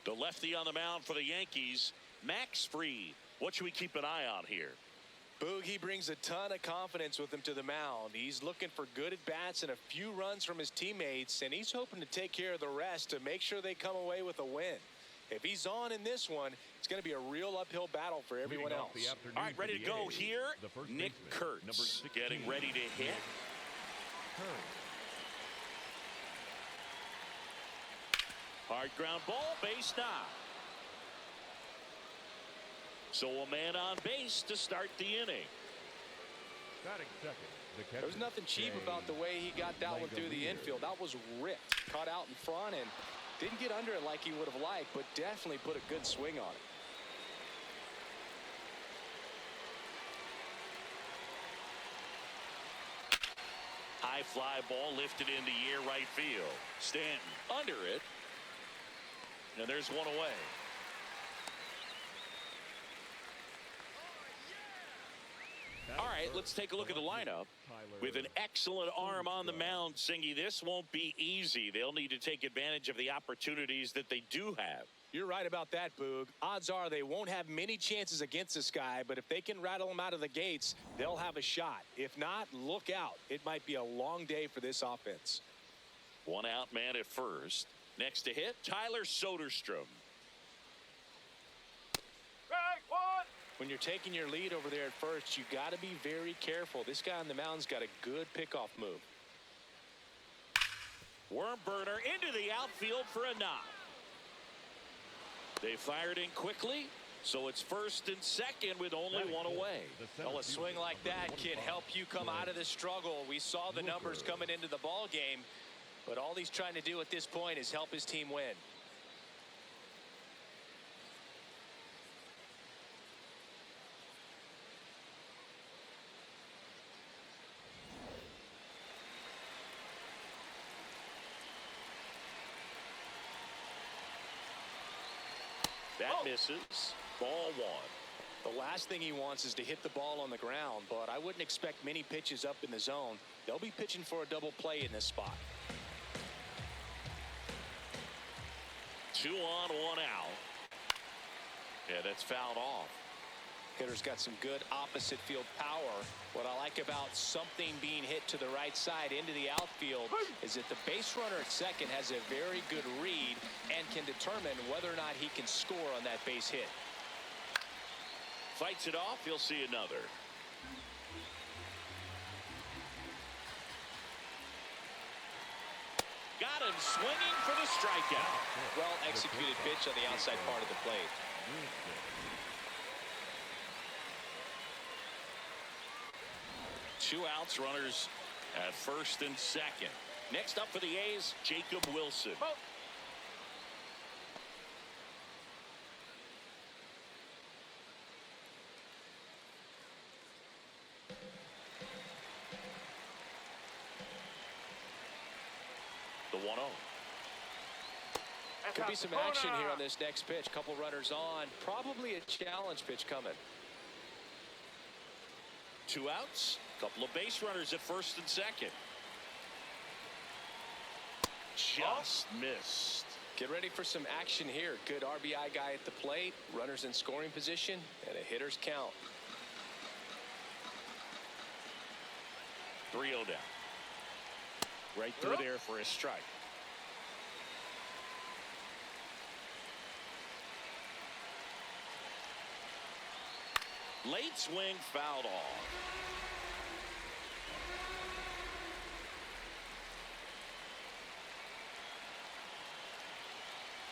The lefty on the mound for the Yankees, Max Fried. What should we keep an eye on here? Boog, he brings a ton of confidence with him to the mound. He's looking for good at-bats and a few runs from his teammates, and he's hoping to take care of the rest to make sure they come away with a win. If he's on in this one, it's going to be a real uphill battle for everyone else. All right, ready to go here. Nick Kurtz getting ready to hit. Hard ground ball, base knock. So a man on base to start the inning. There's nothing cheap about the way he got that one through the infield. That was ripped, caught out in front, and didn't get under it like he would have liked, but definitely put a good swing on it. High fly ball lifted in the air, right field. Stanton under it. And there's one away. All right, let's take a look at the lineup. With an excellent arm on the mound, Singy, this won't be easy. They'll need to take advantage of the opportunities that they do have. You're right about that, Boog. Odds are they won't have many chances against this guy, but if they can rattle him out of the gates, they'll have a shot. If not, look out. It might be a long day for this offense. One out man at first. Next to hit, Tyler Soderstrom. Strike one. When you're taking your lead over there at first, you got to be very careful. This guy on the mound's got a good pickoff move. Worm burner into the outfield for a knock. They fired in quickly, so it's first and second with only one away. Well, a swing like that can help you come out of the struggle. We saw the numbers coming into the ball game, but all he's trying to do at this point is help his team win. That misses. Ball one. The last thing he wants is to hit the ball on the ground, but I wouldn't expect many pitches up in the zone. They'll be pitching for a double play in this spot. 2 on, 1 out. Yeah, that's fouled off. Hitter's got some good opposite field power. What I like about something being hit to the right side into the outfield is that the base runner at second has a very good read and can determine whether or not he can score on that base hit. Fights it off. He'll see another. Got him swinging for the strikeout. Well executed pitch on the outside part of the plate. Two outs, runners at first and second. Next up for the A's, Jacob Wilson. The 1-0. Could be some action here on this next pitch. Couple runners on. Probably a challenge pitch coming. 2 outs. Couple of base runners at first and second. Just missed. Get ready for some action here. Good RBI guy at the plate. Runners in scoring position and a hitter's count. 3-0 down. Right through there for a strike. Late swing fouled off.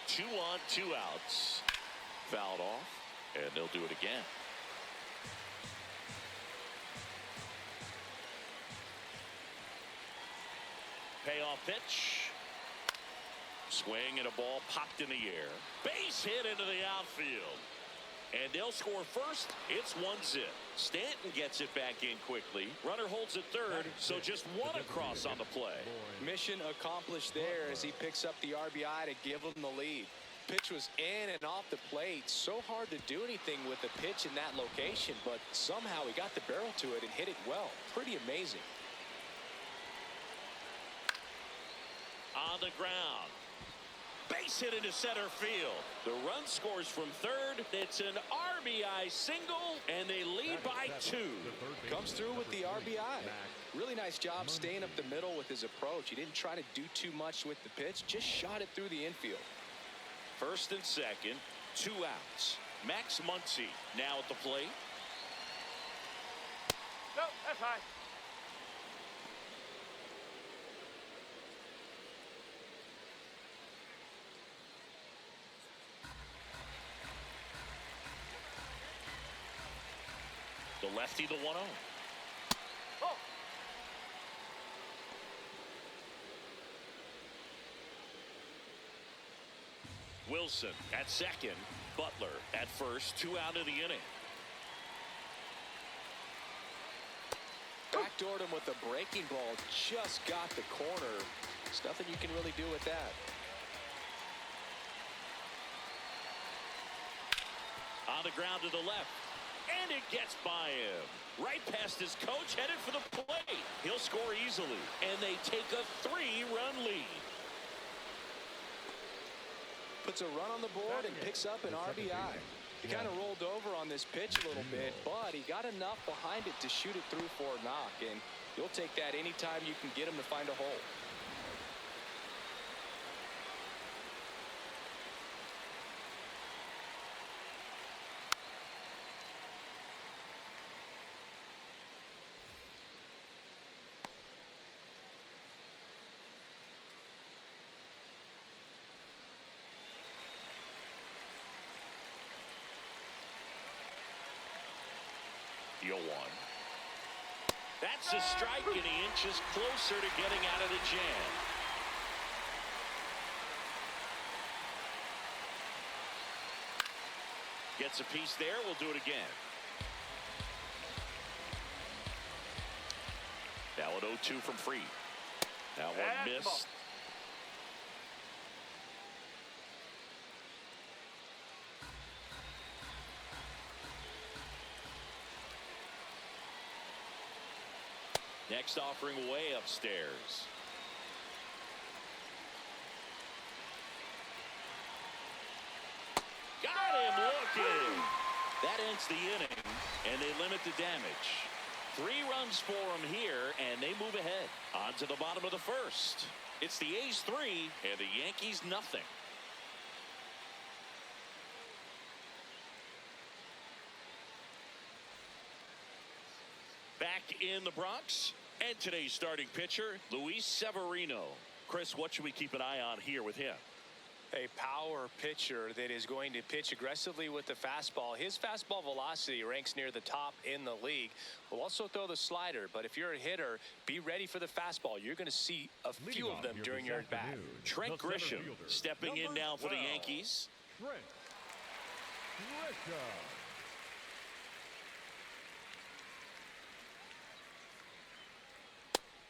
Two on, 2 outs. Fouled off, and they'll do it again. Payoff pitch. Swing and a ball popped in the air. Base hit into the outfield. And they'll score first. It's 1-0. Stanton gets it back in quickly. Runner holds at third, so just one across on the play. Mission accomplished there as he picks up the RBI to give him the lead. Pitch was in and off the plate. So hard to do anything with the pitch in that location, but somehow he got the barrel to it and hit it well. Pretty amazing. On the ground. Base hit into center field. The run scores from third. It's an RBI single, and they lead by 2. Comes through with the RBI. Really nice job staying up the middle with his approach. He didn't try to do too much with the pitch, just shot it through the infield. First and second, 2 outs. Max Muncy now at the plate. No, that's high. The lefty, the 1-0. Oh. Wilson at second. Butler at first. 2 out of the inning. Backdoored him with a breaking ball. Just got the corner. There's nothing you can really do with that. On the ground to the left. And it gets by him. Right past his coach, headed for the plate. He'll score easily. And they take a 3-run lead. Puts a run on the board and picks up an RBI. He kind of rolled over on this pitch a little bit, but he got enough behind it to shoot it through for a knock. And you'll take that anytime you can get him to find a hole. The 0-1. That's a strike, and he inches closer to getting out of the jam. Gets a piece there. We'll do it again. Now an 0-2 from Fried. That one missed. Next offering way upstairs. Got him looking. That ends the inning, and they limit the damage. 3 runs for them here, and they move ahead. On to the bottom of the first. It's the A's 3 and the Yankees nothing. Back in the Bronx, and today's starting pitcher, Luis Severino. Chris, what should we keep an eye on here with him? A power pitcher that is going to pitch aggressively with the fastball. His fastball velocity ranks near the top in the league. Will also throw the slider, but if you're a hitter, be ready for the fastball. You're going to see a few of them during your at-bat. Trent Grisham stepping in now for the Yankees. Trent Grisham.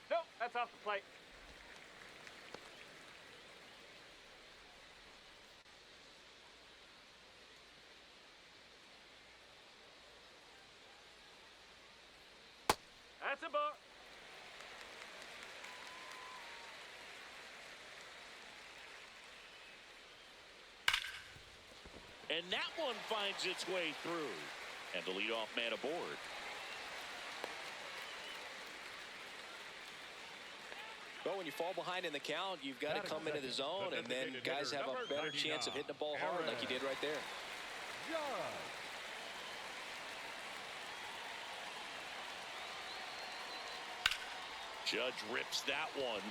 Nope, that's off the plate. That's a ball. And that one finds its way through. And the leadoff man aboard. Well, when you fall behind in the count, you've got to come into the zone, and then guys have a better chance of hitting the ball hard like you did right there. Judge rips that one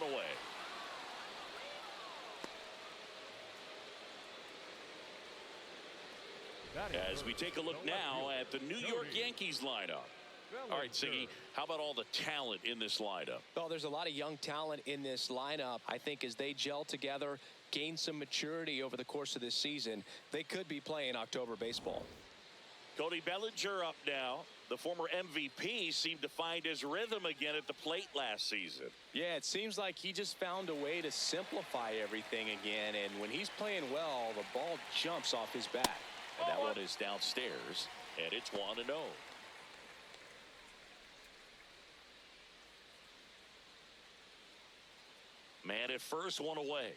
away. As we take a look now at the New York Yankees lineup. All right, Siggy, how about all the talent in this lineup? Well, there's a lot of young talent in this lineup. I think as they gel together, gain some maturity over the course of this season, they could be playing October baseball. Cody Bellinger up now. The former MVP seemed to find his rhythm again at the plate last season. Yeah, it seems like he just found a way to simplify everything again, and when he's playing well, the ball jumps off his bat. And that one is downstairs, and it's 1-0. Man at first, one away.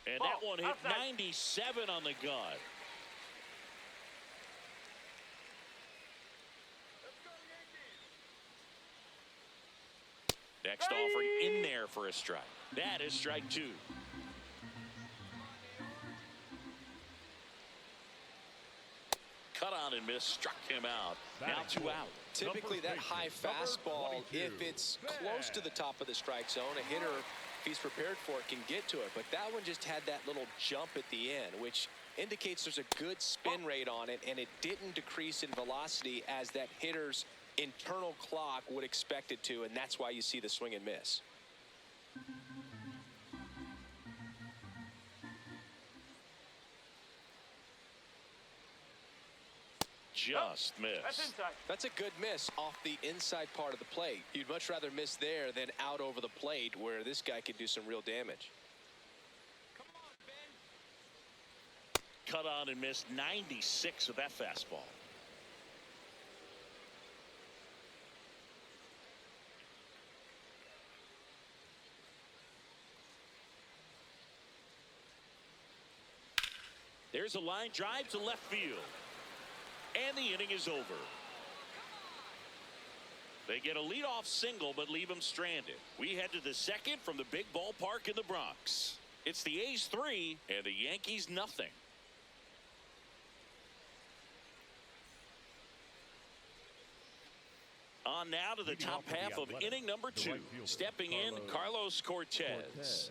And Ball, that one hit outside. 97 on the gun. Next offering in there for a strike. That is strike 2. Cut on and miss, struck him out. Now 2 out. Typically that high fastball, if it's close to the top of the strike zone, a hitter, if he's prepared for it, can get to it. But that one just had that little jump at the end, which indicates there's a good spin rate on it, and it didn't decrease in velocity as that hitter's internal clock would expect it to, and that's why you see the swing and miss. Just missed. That's inside. That's a good miss off the inside part of the plate. You'd much rather miss there than out over the plate where this guy could do some real damage. Come on, Ben. Cut on and missed 96 with that fastball. There's a line drive to left field. And the inning is over. They get a leadoff single but leave him stranded. We head to the second from the big ballpark in the Bronx. It's the A's 3 and the Yankees nothing. On now to the top half of inning number 2. Stepping in, Carlos Cortez.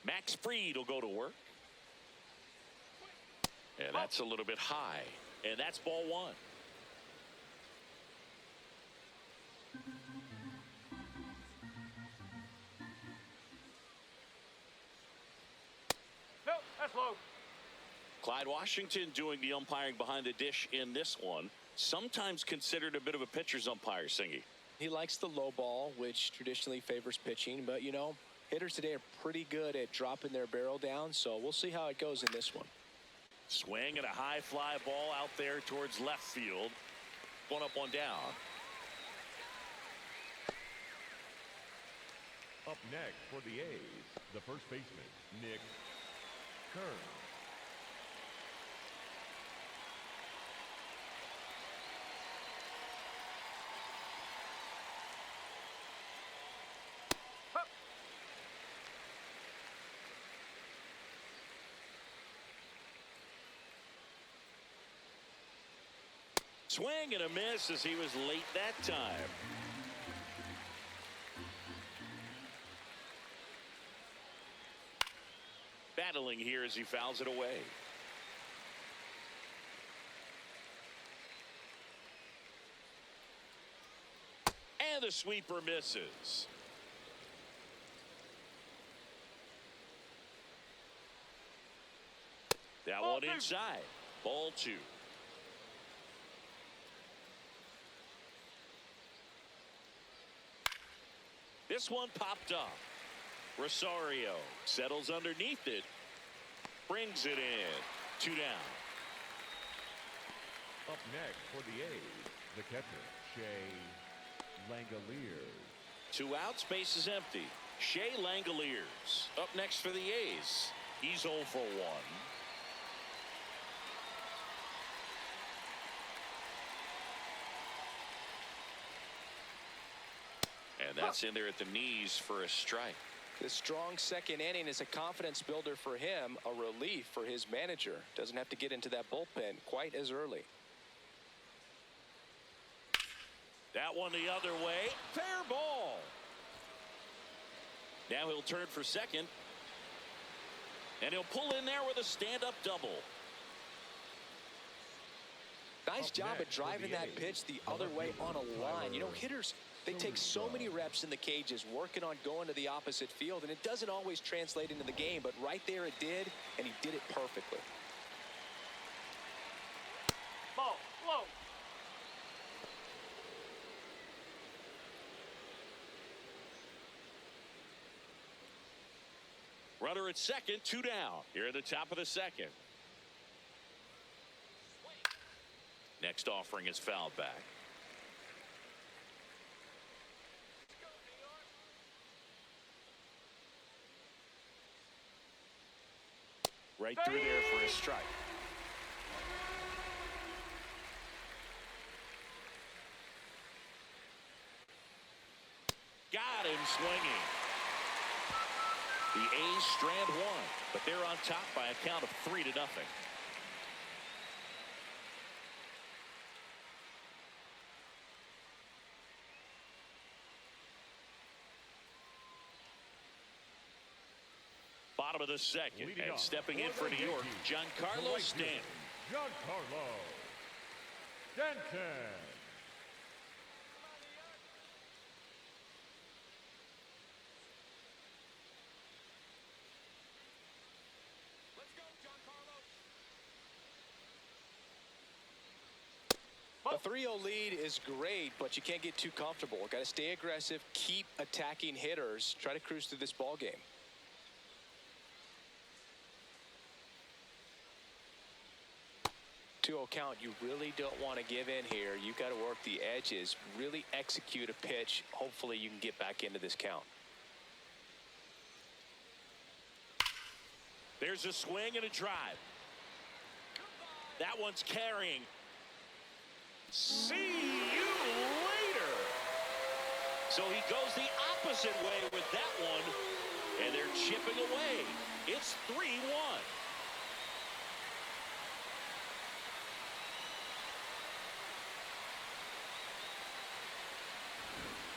Max Fried will go to work. And that's a little bit high. And that's ball 1. No, that's low. Clyde Washington doing the umpiring behind the dish in this one. Sometimes considered a bit of a pitcher's umpire, Singy. He likes the low ball, which traditionally favors pitching. But, you know, hitters today are pretty good at dropping their barrel down. So we'll see how it goes in this one. Swing and a high fly ball out there towards left field. One up, one down. Up next for the A's, the first baseman, Nick Kern. Swing and a miss as he was late that time. Battling here as he fouls it away. And the sweeper misses. That Ball one 2. inside. Ball 2. This one popped up. Rosario settles underneath it. Brings it in. 2 down. Up next for the A's, the catcher, Shea Langoliers. 2 outs, base is empty. Shea Langoliers up next for the A's. He's 0 for 1. And that's in there at the knees for a strike. The strong second inning is a confidence builder for him, a relief for his manager. Doesn't have to get into that bullpen quite as early. That one the other way. Fair ball. Now he'll turn for second. And he'll pull in there with a stand-up double. Nice job at driving that pitch the other way on a line. You know, hitters, they take so many reps in the cages working on going to the opposite field, and it doesn't always translate into the game, but right there it did, and he did it perfectly. Ball, low. Runner at second, 2 down. Here at the top of the second. Next offering is fouled back. Right through there for a strike. Got him swinging. The A's strand one, but they're on top by a count of 3-0. Bottom of the second, Leading and off stepping in for for the New York, Yankees, Giancarlo right Stanton. field, Giancarlo Stanton. A 3-0 lead is great, but you can't get too comfortable. Got to stay aggressive, keep attacking hitters, try to cruise through this ball game. To count, you really don't want to give in here. You got to work the edges, really execute a pitch. Hopefully you can get back into this count. There's a swing and a drive. That one's carrying. See you later. So he goes the opposite way with that one, and they're chipping away. It's 3-1.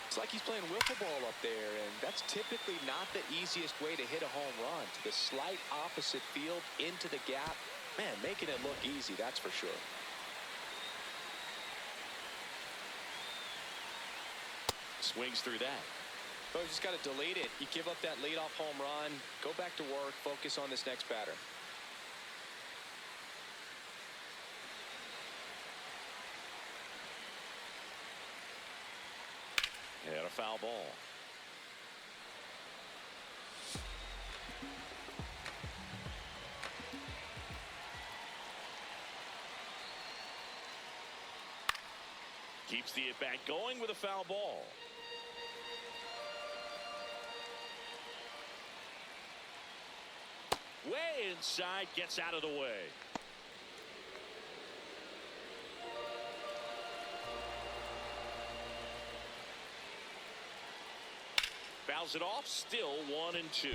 It's like he's playing wiffle ball up there, and that's typically not the easiest way to hit a home run. To the slight opposite field, into the gap. Man, making it look easy, that's for sure. Swings through that. But you just got to delete it. You give up that leadoff home run, go back to work, focus on this next batter. And a foul ball. Keeps the at-bat going with a foul ball. Way inside, gets out of the way. Fouls it off, still 1-2.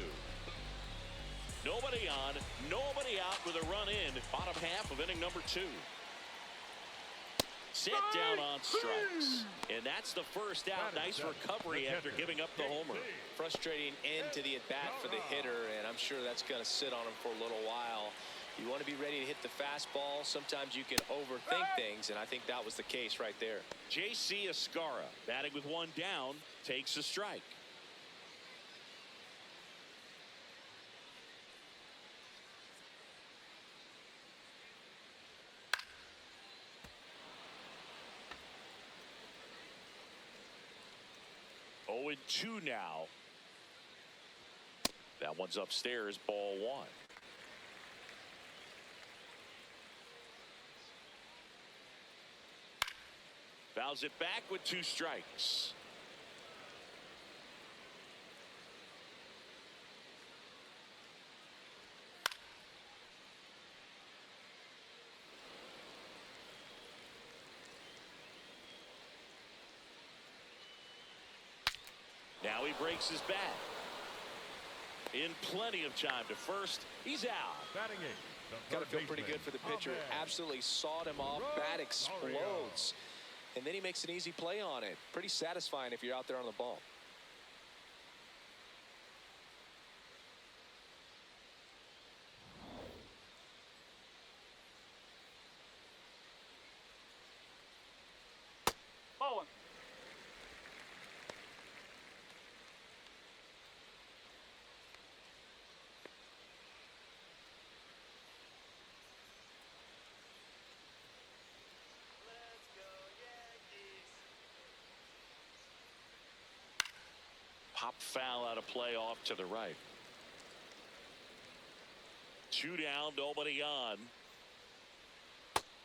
Nobody on, nobody out with a run in. Bottom half of inning number 2. Sit down on strikes. And that's the first out. Nice recovery after giving up the homer. Frustrating end to the at-bat for the hitter, and I'm sure that's going to sit on him for a little while. You want to be ready to hit the fastball. Sometimes you can overthink things, and I think that was the case right there. J.C. Escara, batting with one down, takes a strike. Oh, 2 now. That one's upstairs, ball 1. Fouls it back with 2 strikes. Now he breaks his bat. In plenty of time to first. He's out. Batting 8. Got to feel pretty good for the pitcher. Absolutely sawed him off. Bat explodes. And then he makes an easy play on it. Pretty satisfying if you're out there on the ball. Bowling. Let's go Yankees. Pop foul out of play off to the right. 2 down, nobody on.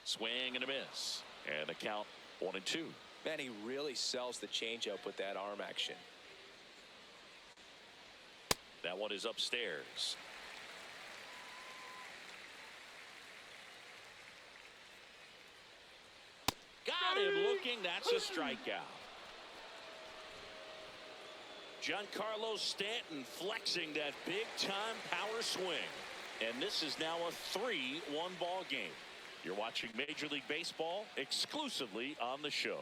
Swing and a miss. And the count 1-2. Man, he really sells the changeup with that arm action. That one is upstairs. looking. That's a strikeout. Giancarlo Stanton flexing that big-time power swing. And this is now a 3-1 ball game. You're watching Major League Baseball exclusively on the show.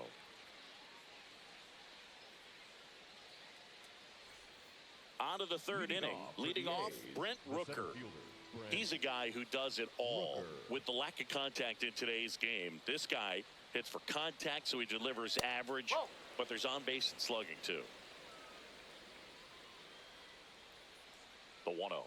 On to the third inning. Leading off, Brent Rooker. He's a guy who does it all. With the lack of contact in today's game, this guy hits for contact, so he delivers average, but there's on-base and slugging, too. The 1-0.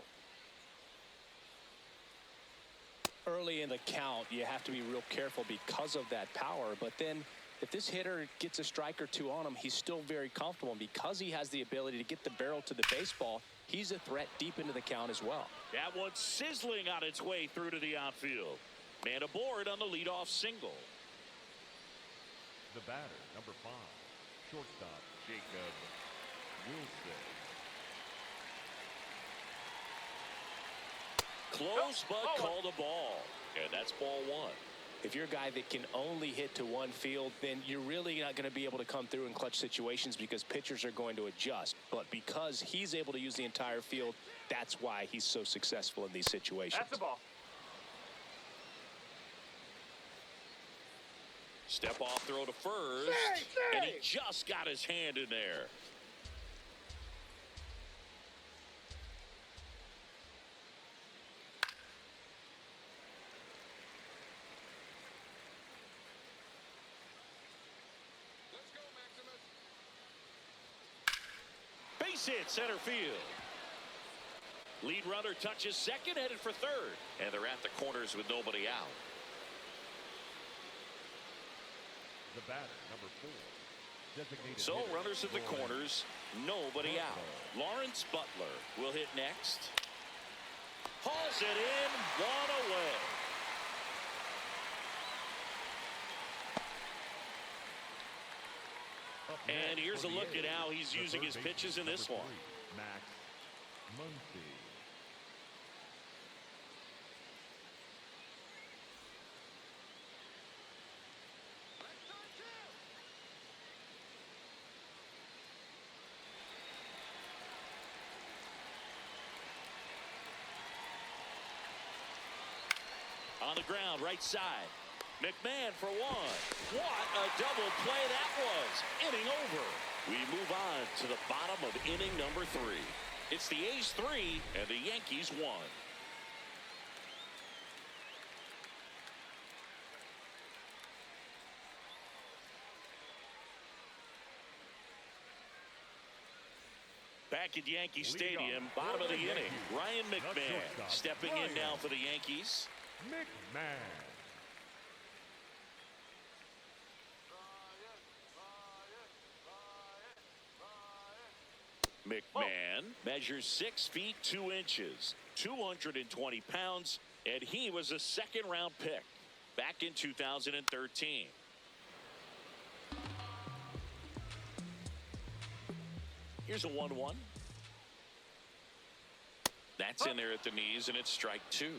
Early in the count, you have to be real careful because of that power. But then if this hitter gets a strike or two on him, he's still very comfortable. And because he has the ability to get the barrel to the baseball, he's a threat deep into the count as well. That one's sizzling on its way through to the outfield. Man aboard on the leadoff single. The batter, number 5, shortstop Jacob Wilson. Close, but called a ball. And that's ball 1. If you're a guy that can only hit to one field, then you're really not going to be able to come through in clutch situations because pitchers are going to adjust. But because he's able to use the entire field, that's why he's so successful in these situations. That's the ball. Step off throw to first. And he just got his hand in there. Base hit center field. Lead runner touches second, headed for third. And they're at the corners with nobody out. The batter, number 4, designated So hitter, runners at the Lawrence corners, nobody out. Lawrence Butler will hit next. Hauls it in, 1 away. Up And next here's for a the look at A's, how he's the using third his baseman, pitches in this number one. 3, Max Muncy. On the ground, right side. McMahon for 1. What a double play that was. Inning over. We move on to the bottom of inning number 3. It's the A's 3 and the Yankees 1. Back at Yankee Stadium, bottom of the inning. Ryan McMahon stepping in now for the Yankees. McMahon. McMahon measures 6 feet 2 inches, 220 pounds, and he was a second-round pick back in 2013. Here's a 1-1. That's in there at the knees, and it's strike 2.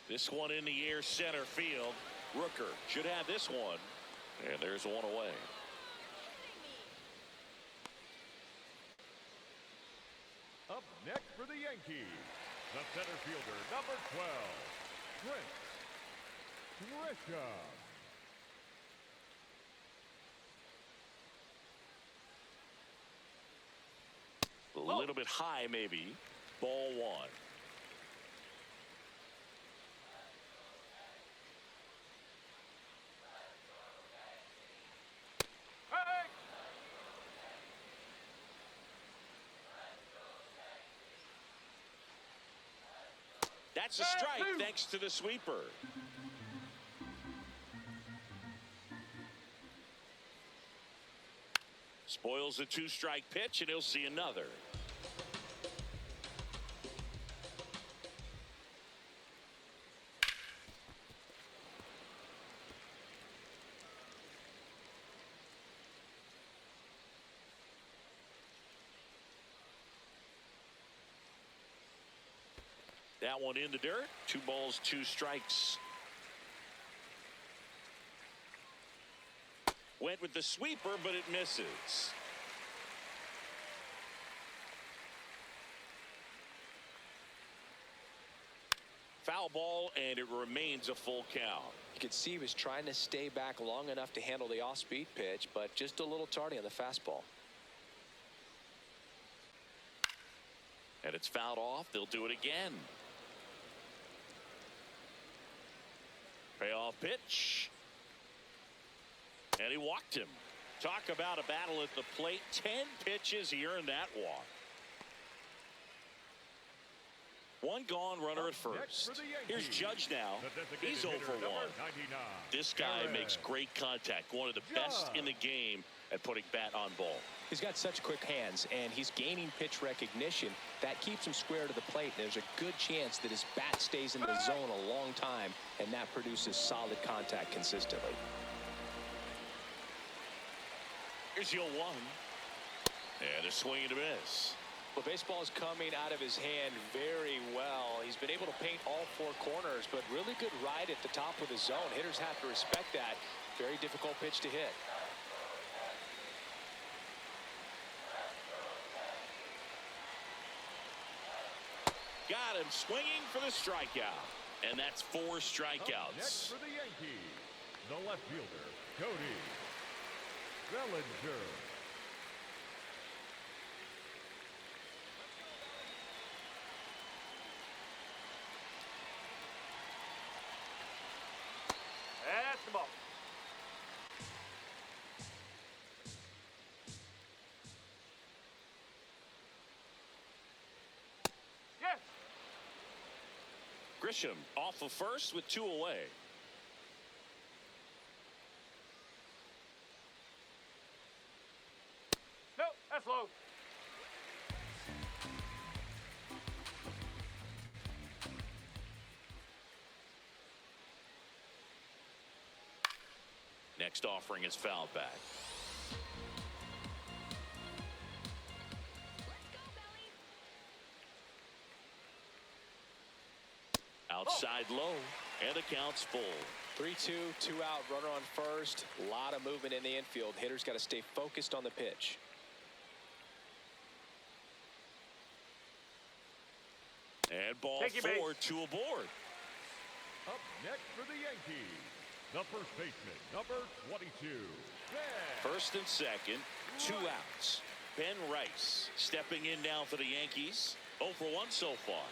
This one in the air center field. Rooker should have this one. And there's 1 away. Up next for the Yankees, the center fielder, number 12, Trent Grisham. A little bit high, maybe. Ball 1. That's a strike thanks to the sweeper. Spoils the 2-strike pitch, and he'll see another. That one in the dirt. 2 balls, 2 strikes. Went with the sweeper, but it misses. Foul ball, and it remains a full count. You could see he was trying to stay back long enough to handle the off-speed pitch, but just a little tardy on the fastball. And it's fouled off. They'll do it again. Payoff pitch. And he walked him. Talk about a battle at the plate. 10 pitches, he earned that walk. 1 gone, runner at first. Here's Judge now. He's 0 for 1. This guy makes great contact. One of the best in the game at putting bat on ball. He's got such quick hands, and he's gaining pitch recognition. That keeps him square to the plate. There's a good chance that his bat stays in the zone a long time, and that produces solid contact consistently. Here's your 1. And a swing and a miss. Well, baseball is coming out of his hand very well. He's been able to paint all 4 corners, but really good ride at the top of the zone. Hitters have to respect that. Very difficult pitch to hit. Got him swinging for the strikeout. And that's 4 strikeouts. Next for the Yankees, the left fielder, Cody Bellinger. That's the ball. Yes. Grisham off of first with 2 away. No, that's low. Next offering is fouled back. Outside low, and the count's full. 3-2, 2 out, runner on first. A lot of movement in the infield. Hitters got to stay focused on the pitch. And ball Take your 4, base. 2 aboard. Up next for the Yankees, the first baseman, number 22. First and second, 2 outs. Ben Rice stepping in now for the Yankees. 0 for 1 so far.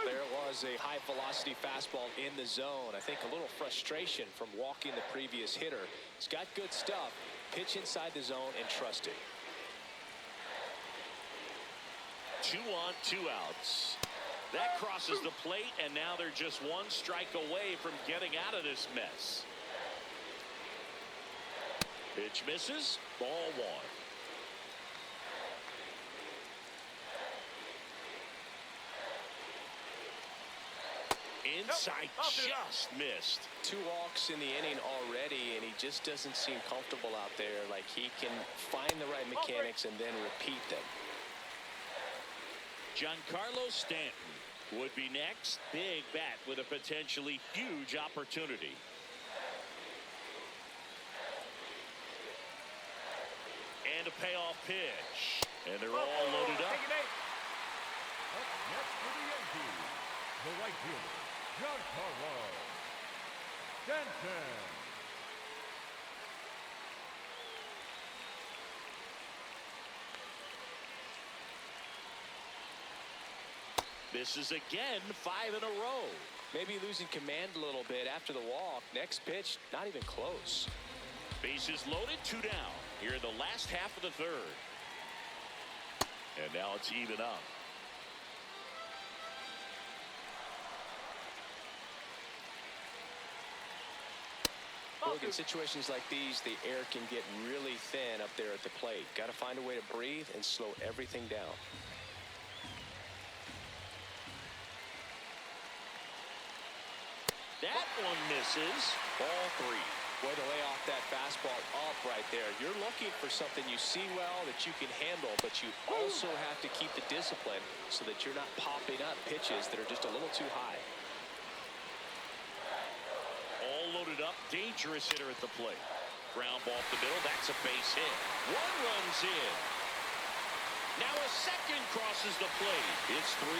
There was a high velocity fastball in the zone. I think a little frustration from walking the previous hitter. He's got good stuff. Pitch inside the zone and trust it. 2 on, 2 outs. That crosses the plate, and now they're just 1 strike away from getting out of this mess. Pitch misses. Ball 1. Inside, just missed. 2 walks in the inning already, and he just doesn't seem comfortable out there. Like he can find the right mechanics and then repeat them. Giancarlo Stanton would be next. Big bat with a potentially huge opportunity. And a payoff pitch. And they're all loaded up. Take your base. Up next for the Yankees, the right fielder, Giancarlo Stanton. Misses again, 5 in a row. Maybe losing command a little bit after the walk. Next pitch, not even close. Bases loaded, 2 down. Here in the last half of the 3rd. And now it's even up. Look, in situations like these, the air can get really thin up there at the plate. Got to find a way to breathe and slow everything down. That one misses. Ball 3. Way to lay off that fastball up right there. You're looking for something you see well that you can handle, but you also have to keep the discipline so that you're not popping up pitches that are just a little too high. All loaded up, dangerous hitter at the plate. Ground ball up the middle, that's a base hit. One runs in. Now a second crosses the plate. It's 3-3.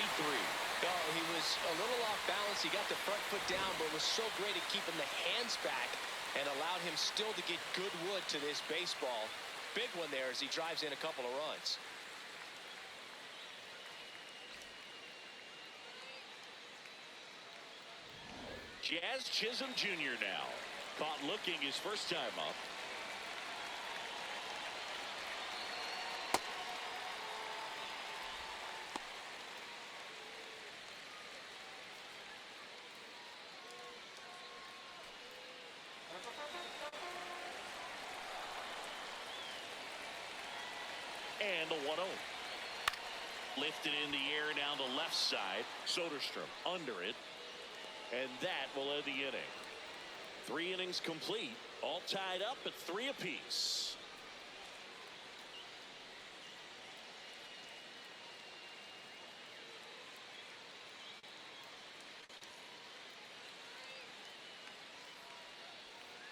Oh, he was a little off balance. He got the front foot down, but was so great at keeping the hands back and allowed him still to get good wood to this baseball. Big one there as he drives in a couple of runs. Jazz Chisholm Jr. now. Caught looking his first time up. And the 1-0. Lifted in the air down the left side. Soderstrom under it. And that will end the inning. 3 innings complete. All tied up at 3 apiece.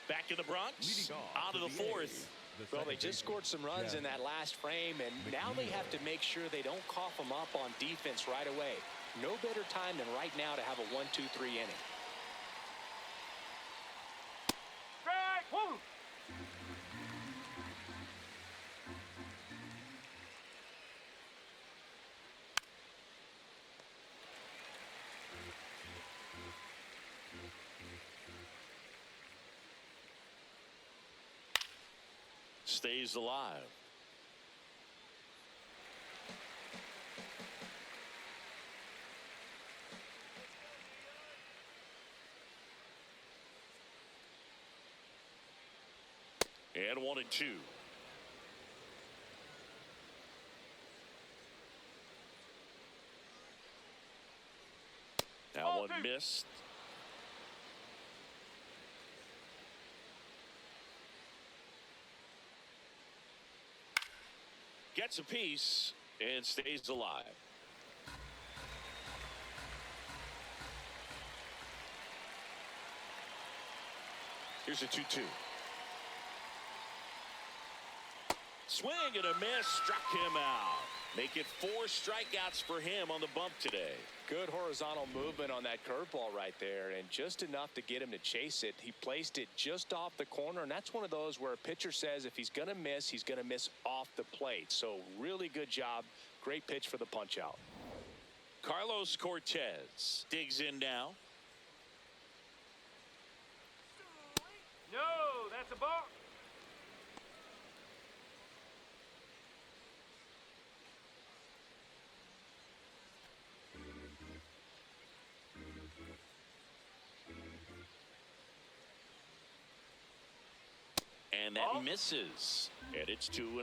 Back in the Bronx. Out of the 4th. Well, they just scored some runs in that last frame, and now they have to make sure they don't cough them up on defense right away. No better time than right now to have a 1-2-3 inning. Strike one. Stays alive. And 1-2. That one missed. Gets a piece and stays alive. Here's a 2-2. Swing and a miss, struck him out. Make it 4 strikeouts for him on the bump today. Good horizontal movement on that curveball right there, and just enough to get him to chase it. He placed it just off the corner, and that's one of those where a pitcher says if he's going to miss off the plate. So really good job. Great pitch for the punch out. Carlos Cortez digs in now. No, that's a ball. And that misses. And it's 2-0.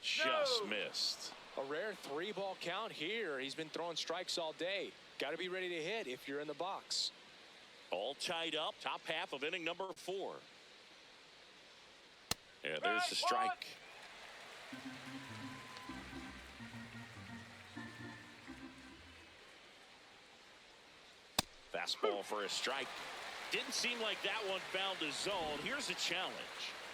Just missed. A rare 3-ball count here. He's been throwing strikes all day. Got to be ready to hit if you're in the box. All tied up. Top half of inning number 4. And there's the strike. Fastball for a strike. Didn't seem like that one found the zone. Here's a challenge.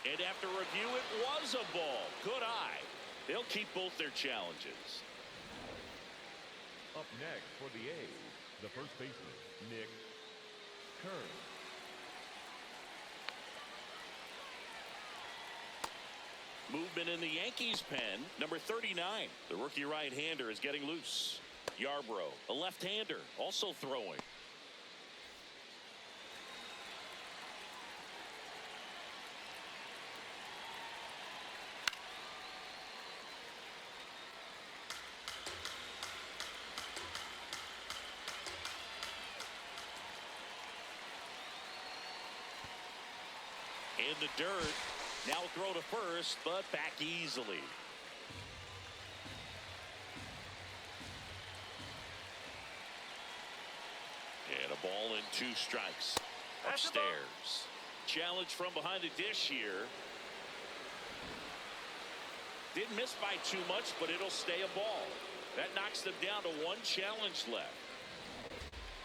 And after review, it was a ball. Good eye. They'll keep both their challenges. Up next for the A's, the first baseman, Nick Kern. Movement in the Yankees pen. Number 39. The rookie right-hander is getting loose. Yarbrough, a left-hander, also throwing. In the dirt. Now throw to first, but back easily. A ball and 2 strikes. That's a ball. Upstairs. Challenge from behind the dish here. Didn't miss by too much, but it'll stay a ball. That knocks them down to 1 challenge left.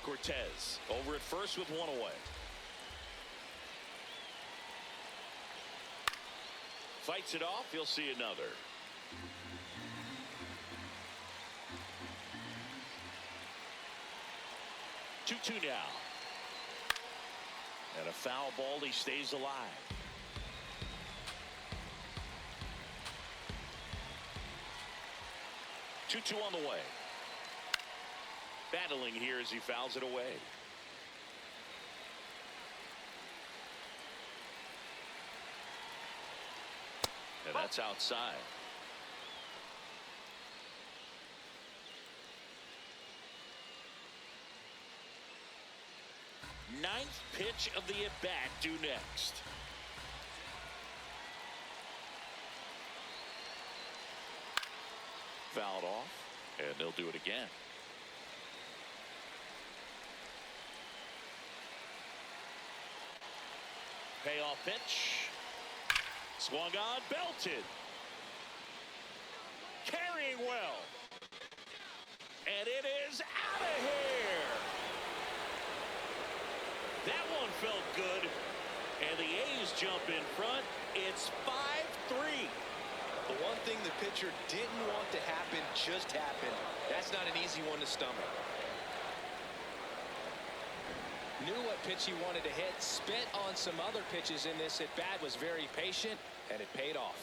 Cortez over at first with 1 away. Fights it off. He'll see another. Two now. And a foul ball. He stays alive. Two on the way. Battling here as he fouls it away. And that's outside. Ninth pitch of the at-bat due next. Fouled off, and they'll do it again. Payoff pitch. Swung on, belted. Carrying well. And it is out of here. That one felt good. And the A's jump in front. It's 5-3. The one thing the pitcher didn't want to happen just happened. That's not an easy one to stomach. Knew what pitch he wanted to hit, spent on some other pitches in this at bat, was very patient, and it paid off.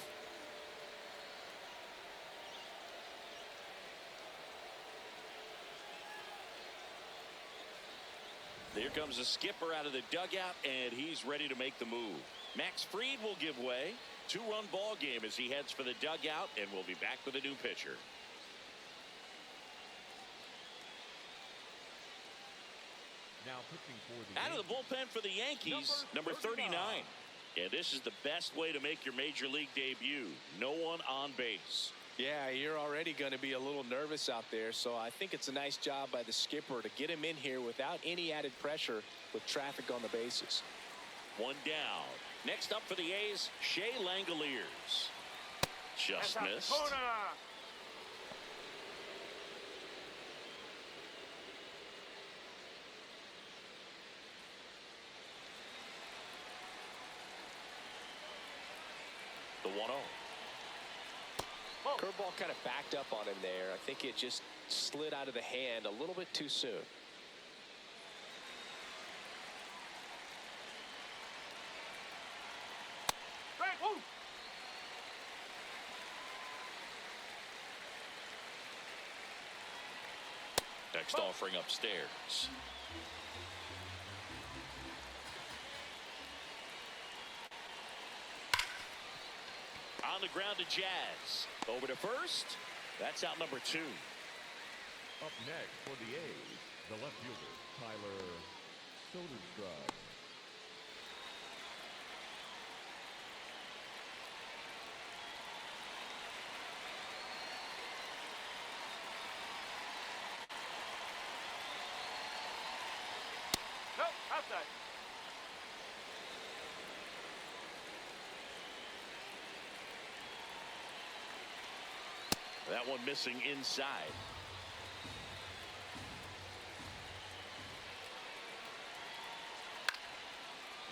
Here comes the skipper out of the dugout, and he's ready to make the move. Max Fried will give way. 2-run ball game as he heads for the dugout, and we'll be back with a new pitcher. Now pitching for the Out of the bullpen for the Yankees, number 39. And this is the best way to make your major league debut. No one on base. Yeah, you're already going to be a little nervous out there, so I think it's a nice job by the skipper to get him in here without any added pressure with traffic on the bases. 1 down. Next up for the A's, Shea Langoliers. Just That's a missed. corner. The 1-0. Curveball kind of backed up on him there. I think it just slid out of the hand a little bit too soon. Strike. Woo. Next offering upstairs. On the ground to Jazz. Over to first. That's out number 2. Up next for the A's, the left fielder, Tyler Soderstrom. Nope, outside. That one missing inside.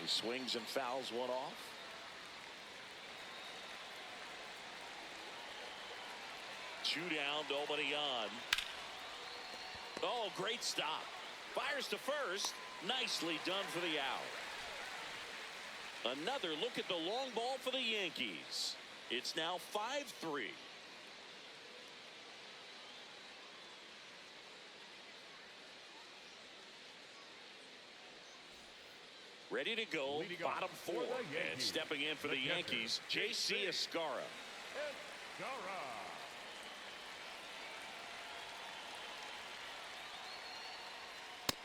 He swings and fouls one off. Two down, nobody on. Oh, great stop. Fires to first. Nicely done for the out. Another look at the long ball for the Yankees. It's now 5-3. Ready to go, Leading off bottom for 4. the And Yankees, stepping in for the catcher, Yankees, J.C. Escarra. Escarra.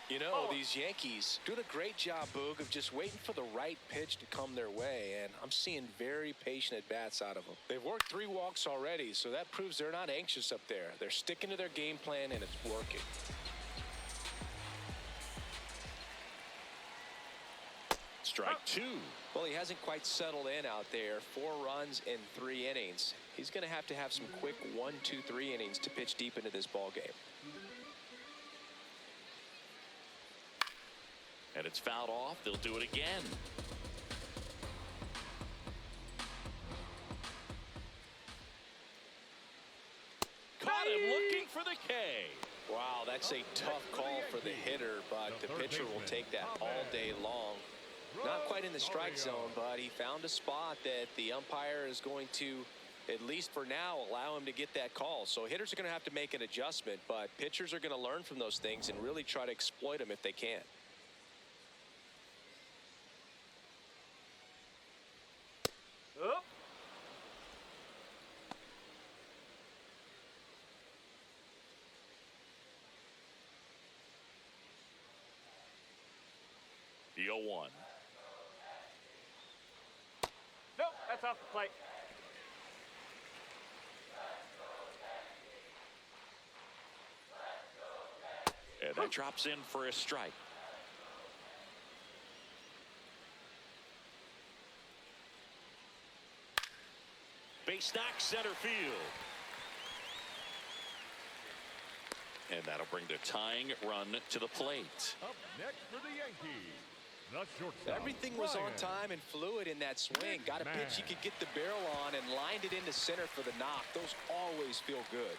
You know, these Yankees doing a great job, Boog, of just waiting for the right pitch to come their way, and I'm seeing very patient at-bats out of them. They've worked 3 walks already, so that proves they're not anxious up there. They're sticking to their game plan, and it's working. strike two. Well, he hasn't quite settled in out there. 4 runs in 3 innings. He's going to have some quick 1, 2, 3 innings to pitch deep into this ball game. And it's fouled off. They'll do it again. Caught him looking for the K. Wow, that's a tough call for the hitter, but the pitcher will take that all day long. Not quite in the strike zone, but he found a spot that the umpire is going to, at least for now, allow him to get that call. So hitters are going to have to make an adjustment, but pitchers are going to learn from those things and really try to exploit them if they can. Up. The 0-1. Nope, that's off the plate. And that drops in for a strike. Base knock center field. And that'll bring the tying run to the plate. Up next for the Yankees, the shortstop. Everything was on Ryan. time and fluid in that swing. Got a pitch he could get the barrel on and lined it into center for the knock. Those always feel good.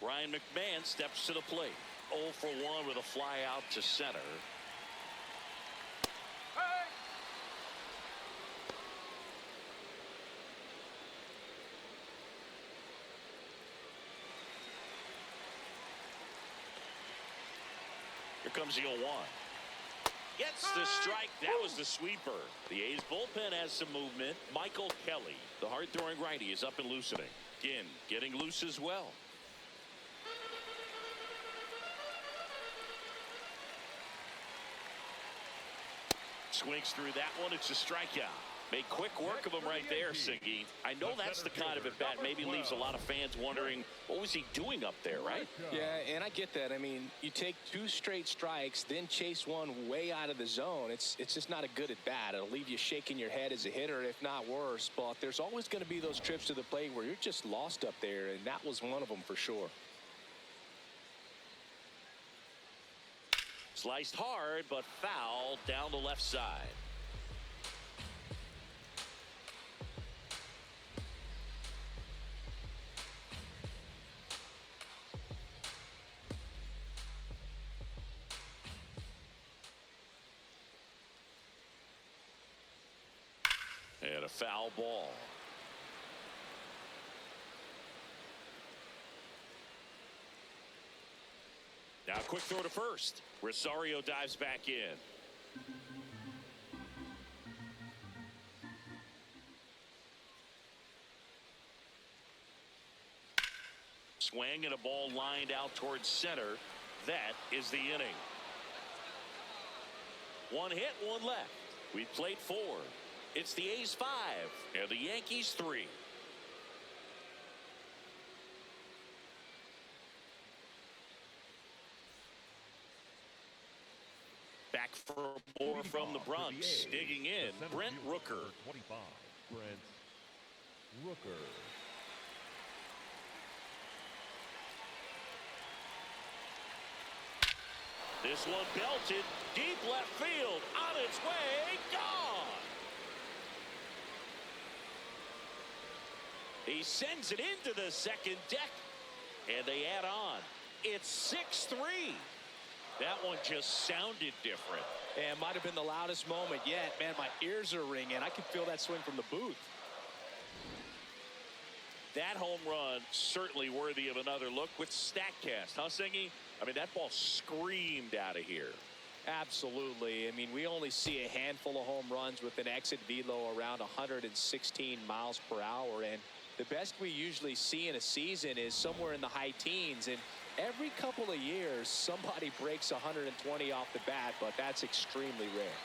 Ryan McMahon steps to the plate. 0 for 1 with a fly out to center. Hey! Here comes the 0-1. Gets the strike. That was the sweeper. The A's bullpen has some movement. Michael Kelly, the hard-throwing righty, is up and loosening. Ginn getting loose as well. Swings through that one. It's a strikeout. Made quick work of him right there, Siggy. I know that's the kind of at bat maybe leaves a lot of fans wondering, what was he doing up there, right? Yeah, and I get that. I mean, you take 2 straight strikes, then chase one way out of the zone. It's just not a good at bat. It'll leave you shaking your head as a hitter, if not worse. But there's always going to be those trips to the plate where you're just lost up there, and that was one of them for sure. Sliced hard, but fouled down the left side. And a foul ball. Now a quick throw to first. Rosario dives back in. Swing and a ball lined out towards center. That is the inning. 1 hit, 1 left. We've played 4. It's the A's 5 and the Yankees 3. Back for more from the Bronx. Digging in, Brent Rooker. 25, Brent Rooker. This one belted deep left field, on its way, gone. He sends it into the second deck, and they add on. It's 6-3. That one just sounded different. And might have been the loudest moment yet. Man, my ears are ringing. I can feel that swing from the booth. That home run certainly worthy of another look with StatCast, huh, Singy? I mean, that ball screamed out of here. Absolutely. I mean, we only see a handful of home runs with an exit velo around 116 miles per hour. And the best we usually see in a season is somewhere in the high teens. And every couple of years, somebody breaks 120 off the bat, but that's extremely rare.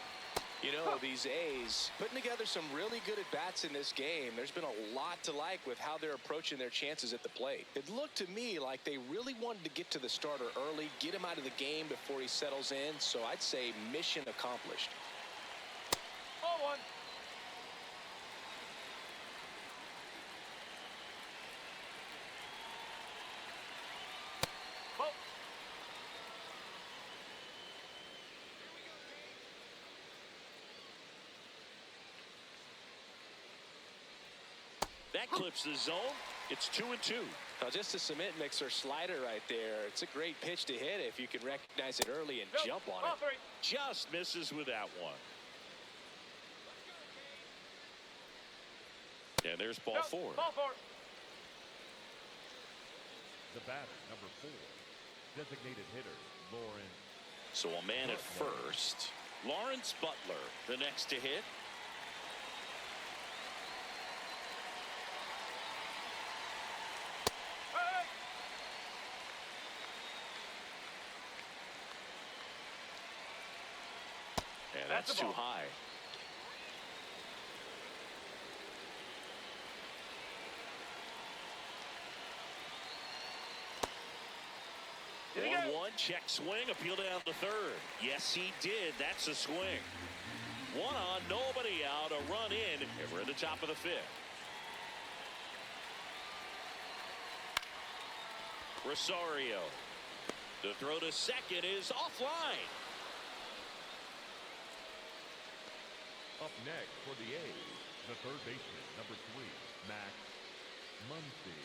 You know, these A's putting together some really good at-bats in this game. There's been a lot to like with how they're approaching their chances at the plate. It looked to me like they really wanted to get to the starter early, get him out of the game before he settles in. So I'd say mission accomplished. Ball one. Ball. That clips the zone. It's 2-2. Now, just a cement mixer slider right there. It's a great pitch to hit if you can recognize it early and Nope. jump on Ball it. three. Just misses with that one. And there's ball Nope. four. Ball four. The batter, number 4. Designated hitter, Lauren. So a man at first. Lawrence Butler, the next to hit. Hey. And That's that's a too ball. high. Did he get it? 1-1, check swing, appeal down to third. Yes, he did. That's a swing. One on, nobody out, a run in, and we're at the top of the fifth. Rosario. The throw to second is offline. Up next for the A's, the third baseman, number 3, Max Muncy.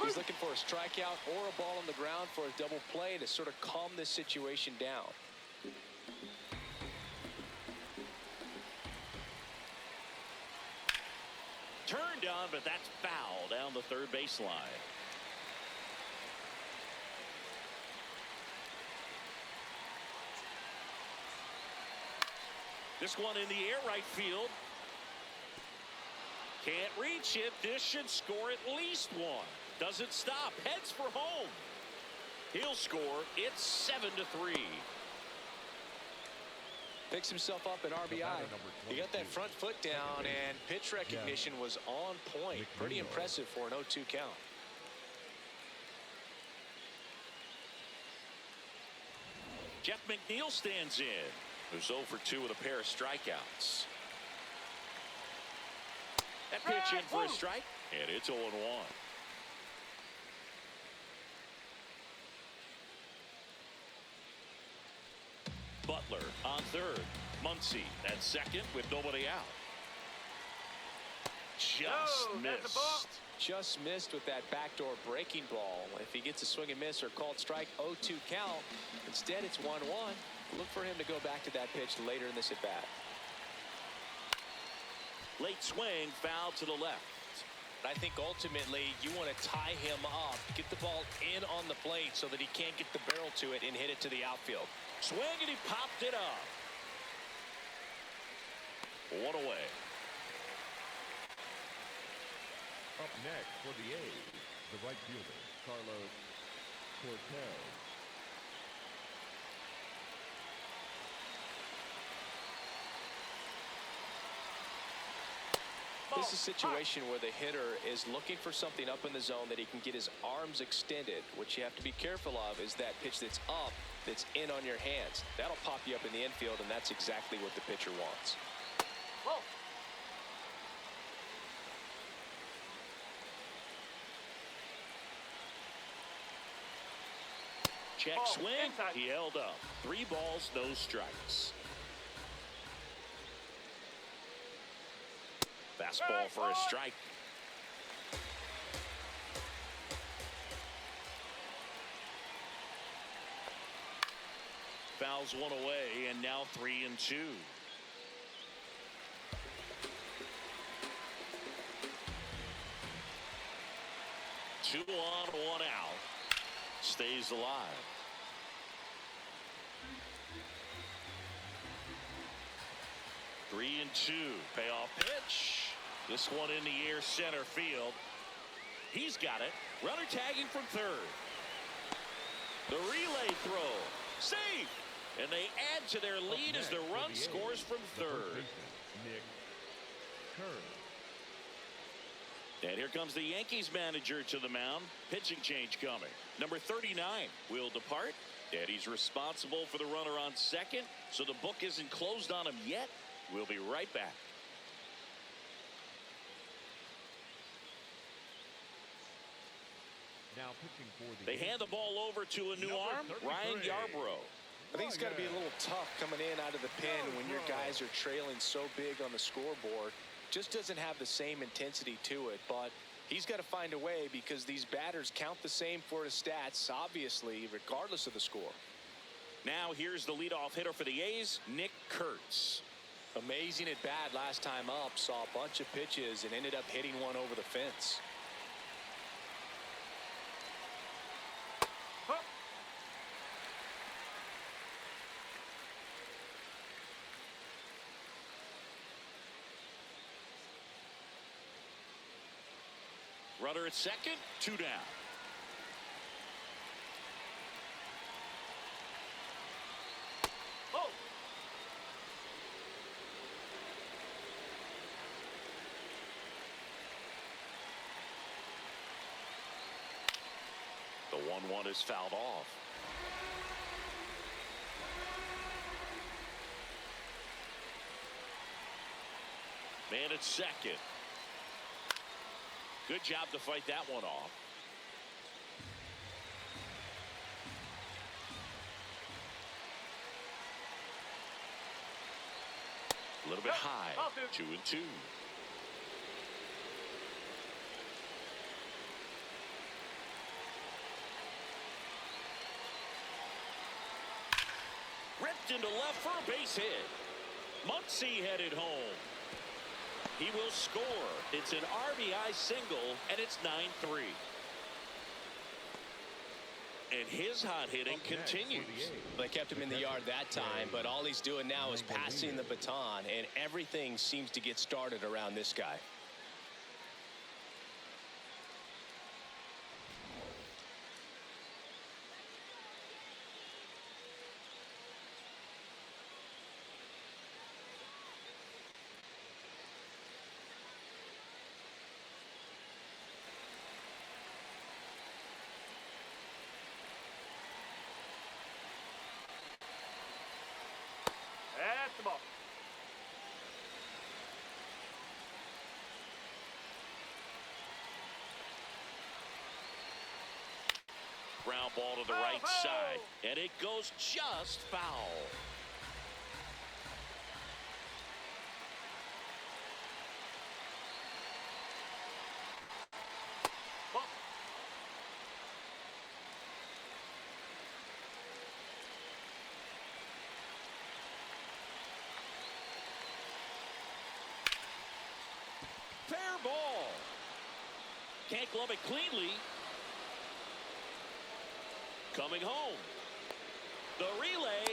He's looking for a strikeout or a ball on the ground for a double play to sort of calm this situation down. Turned on, but that's foul down the third baseline. This one in the air, right field. Can't reach it. This should score at least one. Doesn't stop. Heads for home. He'll score. It's 7-3. Picks himself up an RBI. He got that front foot down, and pitch recognition was on point. Pretty impressive for an 0-2 count. Jeff McNeil stands in. Who's 0 for 2 with a pair of strikeouts. That pitch in for a strike, and it's 0-1. Butler on third. Muncy at second with nobody out. Just No, that's a ball. missed. Just missed with that backdoor breaking ball. If he gets a swing and miss or called strike, 0-2 count. Instead, it's 1-1. Look for him to go back to that pitch later in this at bat. Late swing, foul to the left. I think ultimately you want to tie him up, get the ball in on the plate so that he can't get the barrel to it and hit it to the outfield. Swing, and he popped it up. One away. Up next for the A's, the right fielder, Carlos Cortez. This is a situation where the hitter is looking for something up in the zone that he can get his arms extended. What you have to be careful of is that pitch that's up, that's in on your hands. That'll pop you up in the infield, and that's exactly what the pitcher wants. Whoa. Check Oh, swing. inside. He held up. 3 balls, no strikes. Fastball for a strike. Fouls one away, and now 3-2. Two on, one out. Stays alive. Three and two. Payoff pitch. This one in the air, center field. He's got it. Runner tagging from third. The relay throw. Safe. And they add to their lead as the run scores from third. And here comes the Yankees manager to the mound. Pitching change coming. Number 39 will depart. And he's responsible for the runner on second. So the book isn't closed on him yet. We'll be right back. Now pitching for the They hand the ball over to a new arm, Ryan Yarbrough. I think it's got to be a little tough coming in out of the pen when your guys are trailing so big on the scoreboard. Just doesn't have the same intensity to it, but he's got to find a way because these batters count the same for his stats, obviously, regardless of the score. Now here's the leadoff hitter for the A's, Nick Kurtz. Amazing at bat last time up, saw a bunch of pitches and ended up hitting one over the fence. Runner at second, 2 down. Oh. The 1-1 is fouled off. Man at second. Good job to fight that one off. A little bit high. 2-2. Ripped into left for a base hit. Muncy headed home. He will score. It's an RBI single, and it's 9-3. And his hot hitting continues. They kept him in the yard that time, but all he's doing now is passing the baton, and everything seems to get started around this guy. That's the ball. Ground ball to the right side, and it goes just foul. Fair ball. Can't glove it cleanly. Coming home. The relay.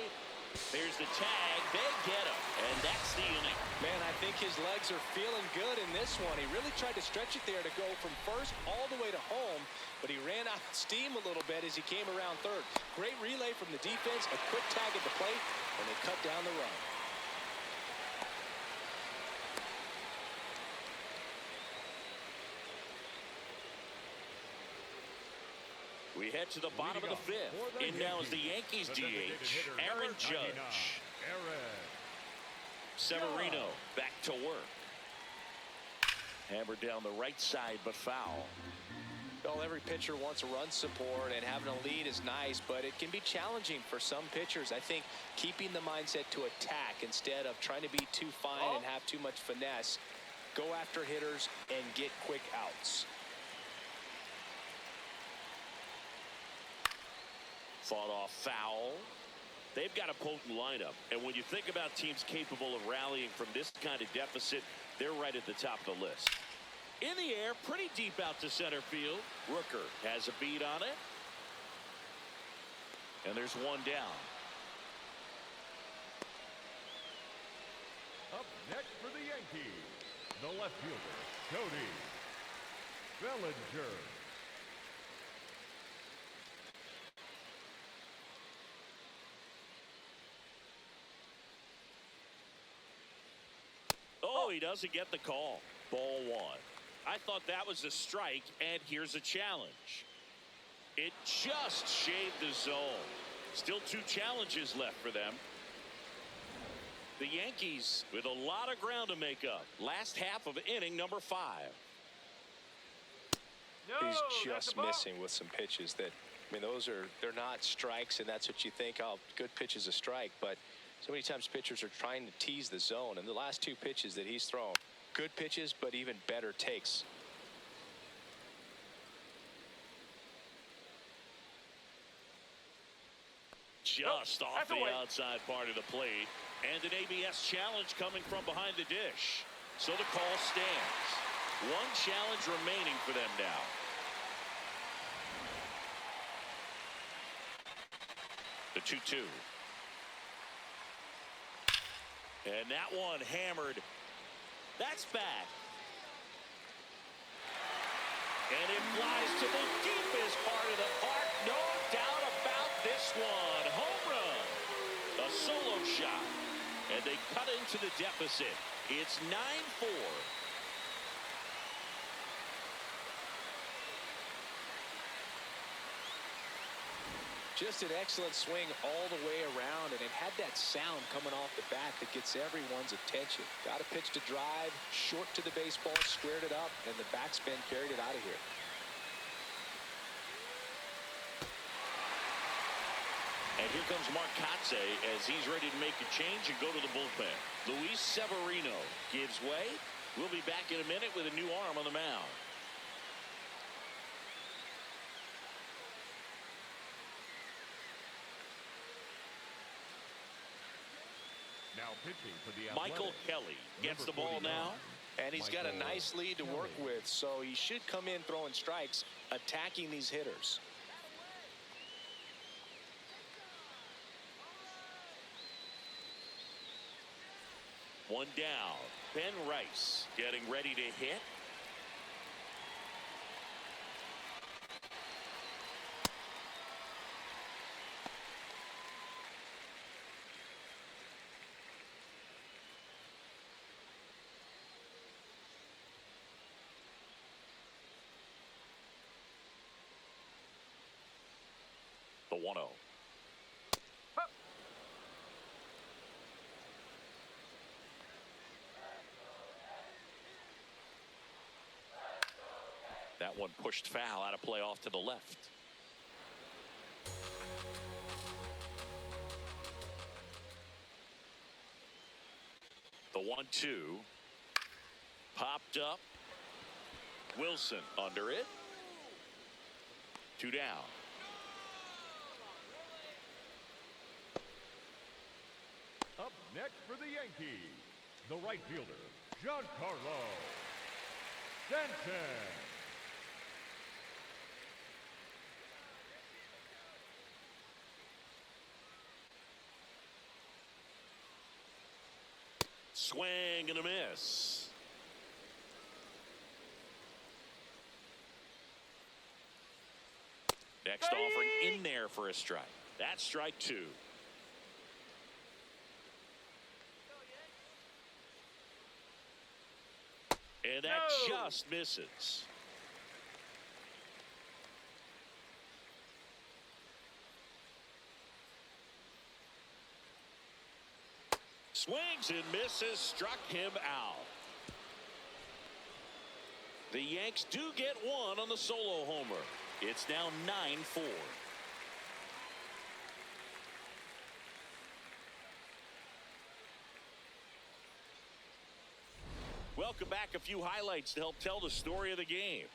There's the tag. They get him. And that's the inning. Man, I think his legs are feeling good in this one. He really tried to stretch it there to go from first all the way to home, but he ran out of steam a little bit as he came around third. Great relay from the defense, a quick tag at the plate, and they cut down the run. We head to the bottom of the fifth. In now is the Yankees DH, Aaron Judge. Severino back to work. Hammered down the right side, but foul. Well, every pitcher wants a run support, and having a lead is nice, but it can be challenging for some pitchers. I think keeping the mindset to attack instead of trying to be too fine and have too much finesse. Go after hitters and get quick outs. Fought off foul. They've got a potent lineup, and when you think about teams capable of rallying from this kind of deficit, they're right at the top of the list. In the air, pretty deep out to center field. Rooker has a beat on it. And there's one down. Up next for the Yankees, the left fielder, Cody Bellinger. Oh, he doesn't get the call. Ball one. I thought that was a strike, and here's a challenge. It just shaved the zone. Still 2 challenges left for them. The Yankees with a lot of ground to make up. Last half of inning number 5. No, He's that's just a ball. missing with some pitches that, I mean, they're not strikes, and that's what you think, oh, good pitch is a strike. But so many times pitchers are trying to tease the zone, and the last 2 pitches that he's thrown, good pitches, but even better takes. Just off that's the away. outside part of the plate. And an ABS challenge coming from behind the dish. So the call stands. 1 challenge remaining for them now. The 2-2. And that one hammered. That's back. And it flies to the deepest part of the park. No doubt about this one. Home run. A solo shot. And they cut into the deficit. It's 9-4. Just an excellent swing all the way around, and it had that sound coming off the bat that gets everyone's attention. Got a pitch to drive, short to the baseball, squared it up, and the backspin carried it out of here. And here comes Marcotte as he's ready to make a change and go to the bullpen. Luis Severino gives way. We'll be back in a minute with a new arm on the mound. Now pitching for the Michael Athletics, Kelly gets the number ball 49, now. And he's got a Michael nice lead to work Kelly. with, so he should come in throwing strikes, attacking these hitters. One down. Ben Rice getting ready to hit. The 1-0. That one pushed foul out of play off to the left. The 1-2 popped up. Wilson under it. 2 down. Up next for the Yankees, the right fielder, Giancarlo Stanton. Swing and a miss. Next offering in there for a strike. That's strike 2. And that just misses. Swings and misses, struck him out. The Yanks do get one on the solo homer. It's now 9-4. Welcome back. A few highlights to help tell the story of the game.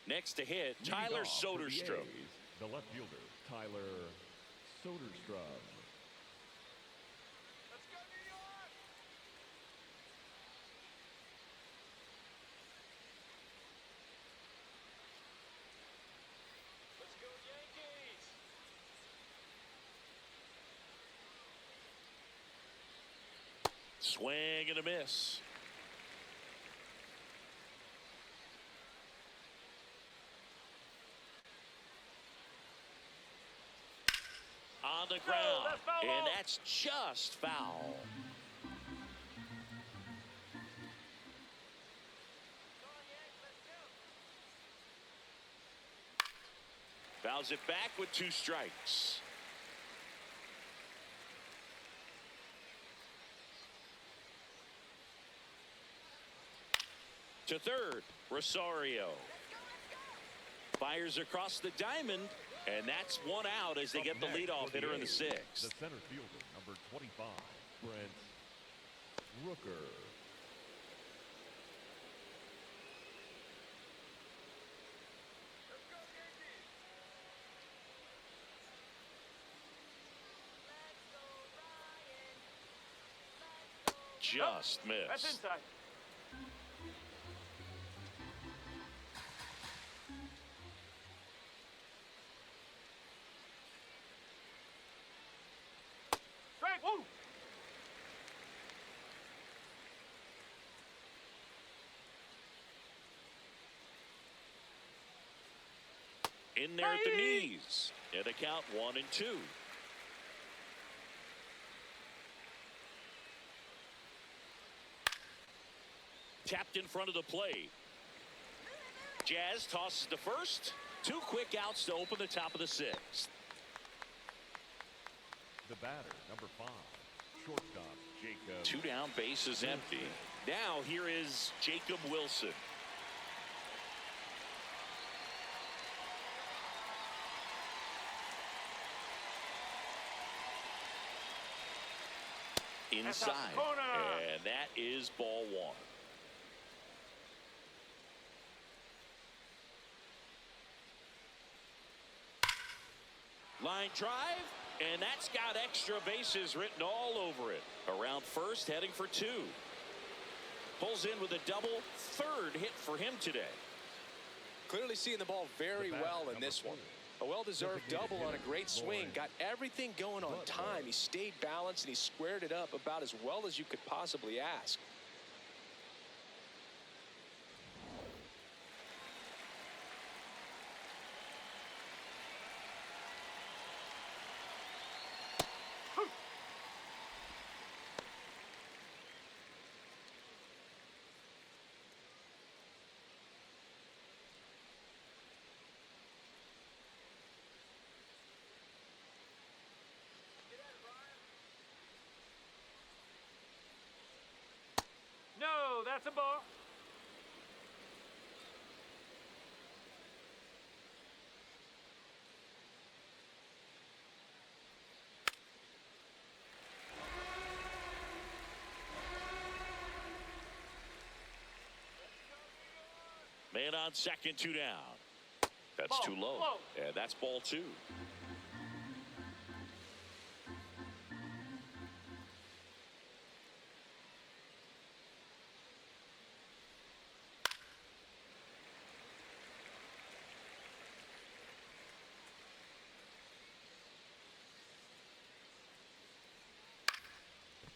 Next to hit, Leading Tyler off for the Soderstrom. A's, the left fielder, Tyler Soderstrom. Let's go, New York! Let's go, Yankees! Swing and a miss. On the ground, that's foul and ball. that's just foul. Fouls it back with 2 strikes. To third, Rosario. Fires across the diamond, and that's 1 out as they get the Up next leadoff for hitter in the A's, 6th. The center fielder, number 25, Brent Rooker. Just missed. That's inside. Strike, woo! In there at the Hey! knees. And a count 1 and 2. Tapped in front of the plate. Jazz tosses to first. 2 quick outs to open the top of the 6th. The batter, number 5, shortstop, Jacob. 2 down, bases empty. Now here is Jacob Wilson. Inside, corner. and that is ball 1. Line drive, and that's got extra bases written all over it. Around first, heading for 2. Pulls in with a double, 3rd hit for him today. Clearly seeing the ball very The batter, well in number this one. 4. A well-deserved Designated double on a hitter, great swing. Lawrence Got everything going on Butler. time. He stayed balanced and he squared it up about as well as you could possibly ask. No, that's a ball. Man on second, 2 down. That's Ball, too low. low. And that's ball 2.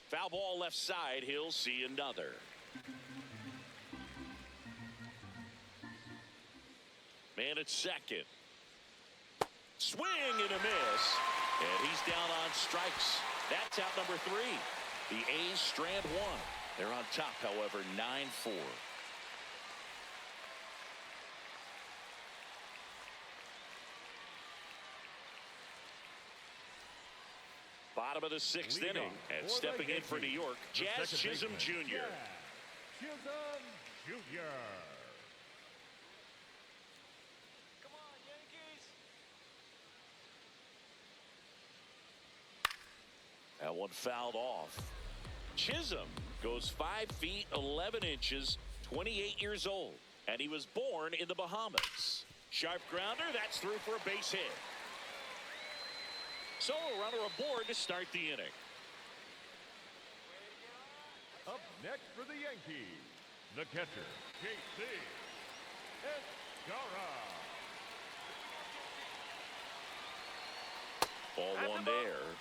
Foul ball left side. He'll see another. Man at second. Swing and a miss. And he's down on strikes. That's out number 3. The A's strand 1. They're on top, however, 9-4. Bottom of the 6th Leading inning. off And for stepping the in for New Yankees, York, the Jazz second Chisholm baseman, Jr. Chisholm Jr. Come on, Yankees. That one fouled off. Chisholm goes 5 feet 11 inches, 28 years old. And he was born in the Bahamas. Sharp grounder, that's through for a base hit. So a runner aboard to start the inning. Up next for the Yankees, the catcher, JC Escara. Ball one there.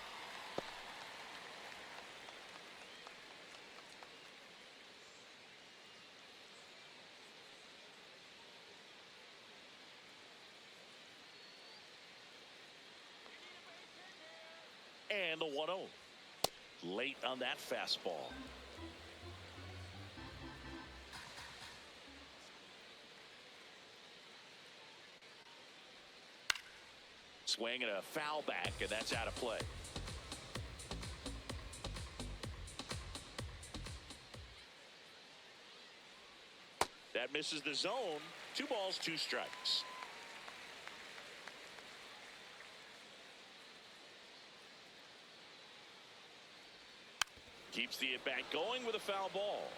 And the 1-0. Late on that fastball. Swing and a foul back, and that's out of play. That misses the zone. 2 balls, 2 strikes. Keeps the at-bat going with a foul ball.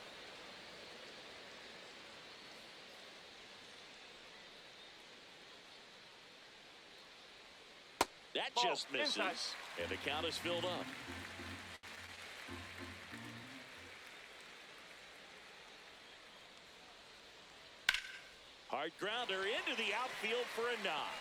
That just misses, inside. and the count is filled up. Hard grounder into the outfield for a knock.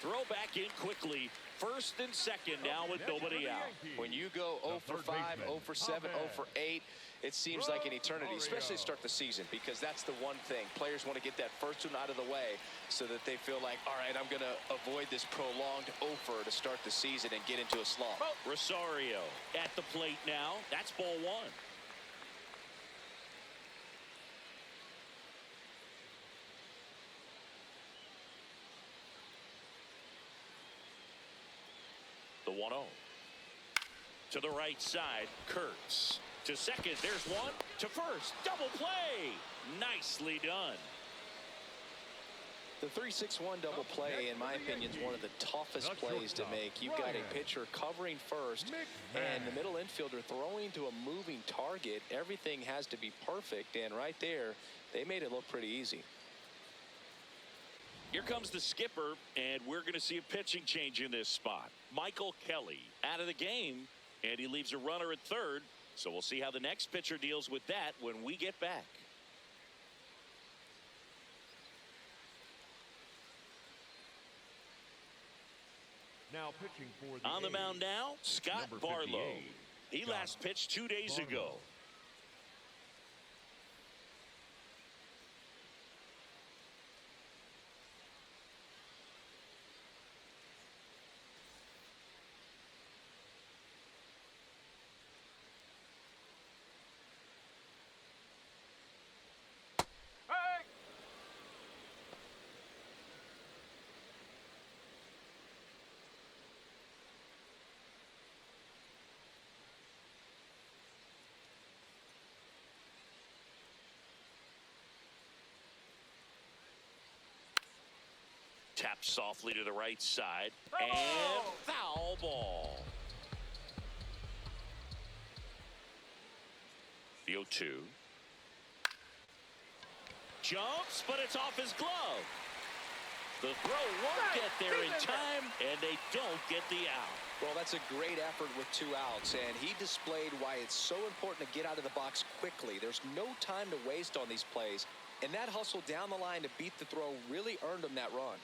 Throw back in quickly. First and second now with nobody out. When you go 0 for 5, 0 for 7, 0 for 8, it seems like an eternity, especially to start the season, because that's the one thing. Players want to get that first one out of the way so that they feel like, all right, I'm going to avoid this prolonged 0 for to start the season and get into a slump. Rosario at the plate now. That's ball 1. The 1-0. To the right side, Kurtz. To second, there's one. To first, double play. Nicely done. The 3-6-1 double play, in my opinion, is one of the toughest plays to make. You've got a pitcher covering first and the middle infielder throwing to a moving target. Everything has to be perfect, and right there, they made it look pretty easy. Here comes the skipper, and we're going to see a pitching change in this spot. Michael Kelly out of the game, and he leaves a runner at third. So we'll see how the next pitcher deals with that when we get back. Now pitching for the On the A's, mound now, Scott number Barlow. 58, He last pitched 2 days Barlow. ago. Hey! Tapped softly to the right side. Foul And ball! foul ball. The 0-2. Jumps, but it's off his glove. The throw won't get there in time, and they don't get the out. Well, that's a great effort with 2 outs, and he displayed why it's so important to get out of the box quickly. There's no time to waste on these plays, and that hustle down the line to beat the throw really earned him that run.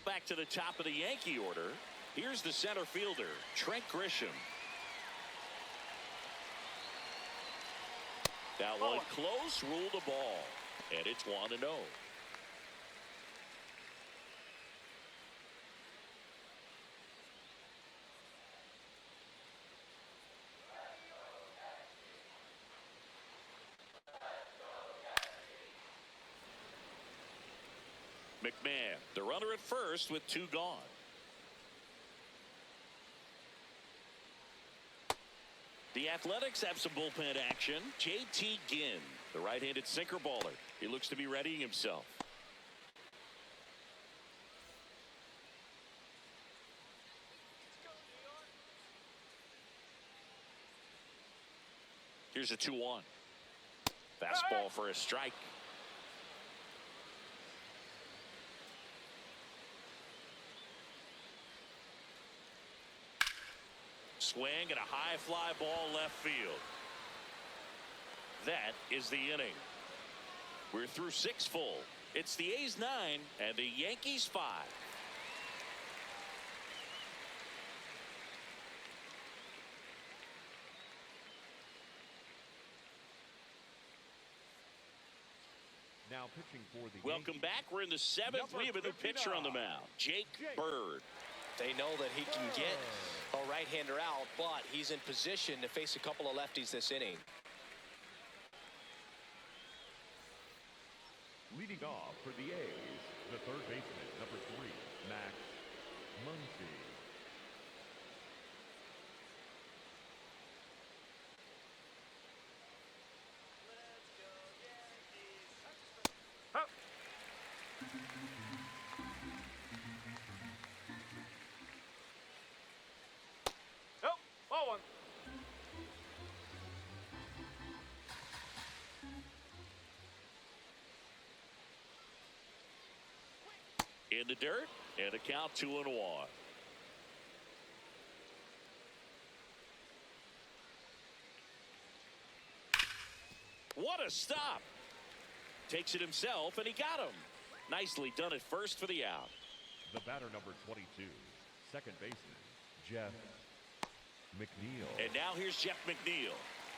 Back to the top of the Yankee order. Here's the center fielder, Trent Grisham. That one close, ruled the ball, and it's 1-0. McMahon, the runner at first with 2 gone. The Athletics have some bullpen action. J.T. Ginn, the right-handed sinker baller. He looks to be readying himself. Here's a 2-1. Fastball for a strike. Swing and a high fly ball left field. That is the inning. We're through 6 full. It's the A's 9 and the Yankees 5. Now pitching for the Welcome Yankees, back. We're in the 7th. number We have a new pitcher on the 59, mound, Jake Bird. They know that he can get a right-hander out, but he's in position to face a couple of lefties this inning. leading off for the A's, the third baseman, number 3, Max Muncy. Up. Nope. Ball one. In the dirt, and a count 2-1. What a stop. Takes it himself, and he got him. Nicely done at first for the out. The batter, number 22, second baseman, Jeff McNeil. And now here's Jeff McNeil.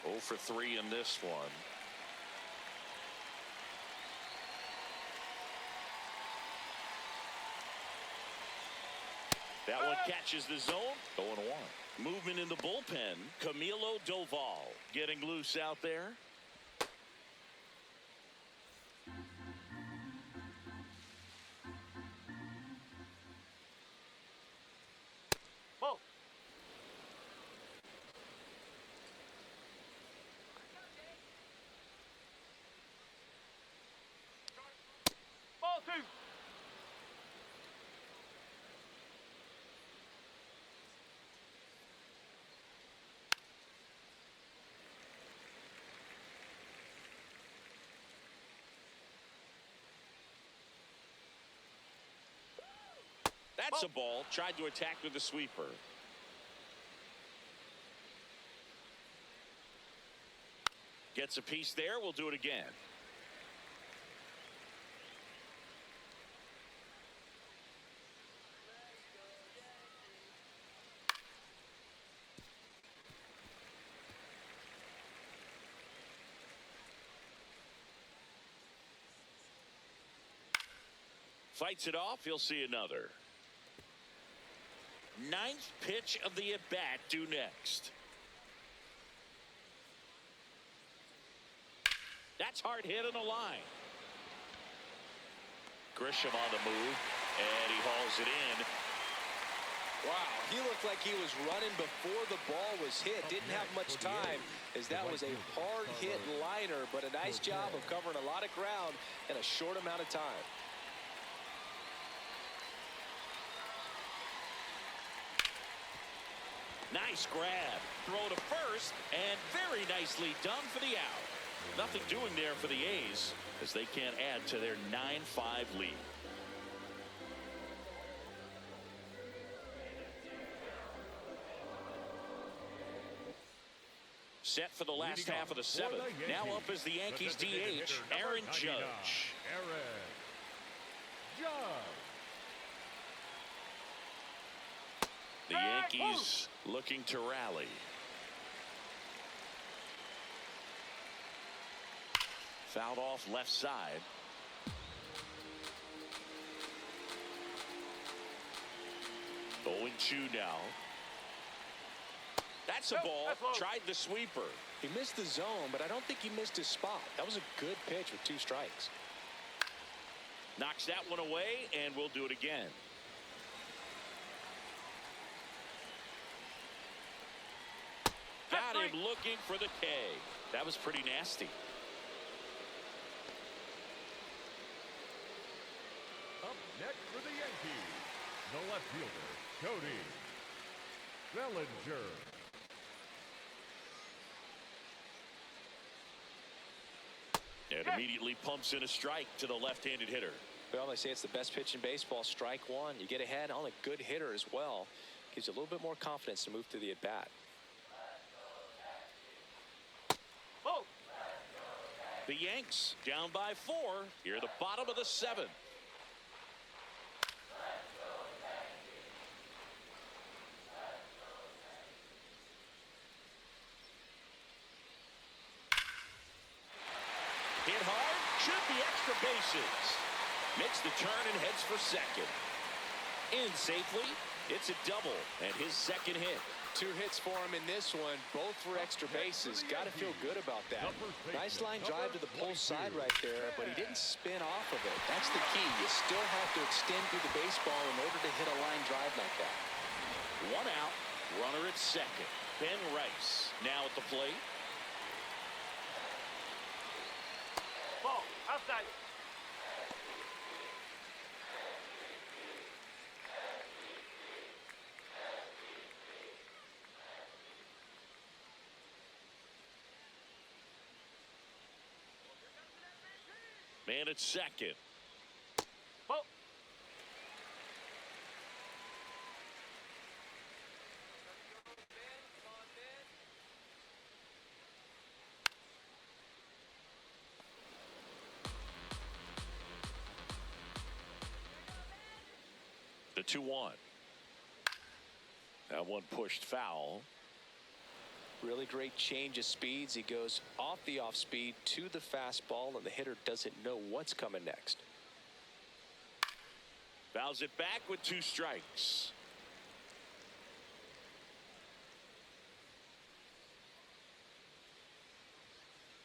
0 for 3 in this one. That one catches the zone. 0-1. Movement in the bullpen. Camilo Doval getting loose out there. Ball. Ball two. That's a ball. Tried to attack with the sweeper. Gets a piece there. We'll do it again. Fights it off. He'll see another. 9th pitch of the at-bat due next. That's hard hit on the line. Grisham on the move, and he hauls it in. Wow, he looked like he was running before the ball was hit. Didn't have much time, as that was a hard hit liner, but a nice job of covering a lot of ground in a short amount of time. Nice grab. Throw to first, and very nicely done for the out. Nothing doing there for the A's, as they can't add to their 9-5 lead. Set for the last half of the 7th. Now up is the Yankees DH, Aaron Judge. Aaron Judge. The Yankees looking to rally. Fouled off left side. Going 2 now. That's a ball. Tried the sweeper. He missed the zone, but I don't think he missed his spot. That was a good pitch with 2 strikes. Knocks that one away, and we'll do it again. Got him looking for the K. That was pretty nasty. Up next for the Yankees, the left fielder, Cody Bellinger. Immediately pumps in a strike to the left-handed hitter. Well, they say it's the best pitch in baseball. Strike one. You get ahead on a good hitter as well. Gives you a little bit more confidence to move through the at-bat. Ball. The Yanks down by 4 here at the bottom of the 7th. Hit hard, should be extra bases. Makes the turn and heads for second. In safely, it's a double and his second hit. 2 hits for him in this one, both for extra bases. Got to feel good about that. Nice line drive to the pull side right there, but he didn't spin off of it. That's the key. You still have to extend through the baseball in order to hit a line drive like that. 1 out, runner at second. Ben Rice now at the plate. Ball. Outside. Man at second. Ball. The 2-1. That one pushed foul. Really great change of speeds. He goes off the off speed to the fastball, and the hitter doesn't know what's coming next. Fouls it back with 2 strikes.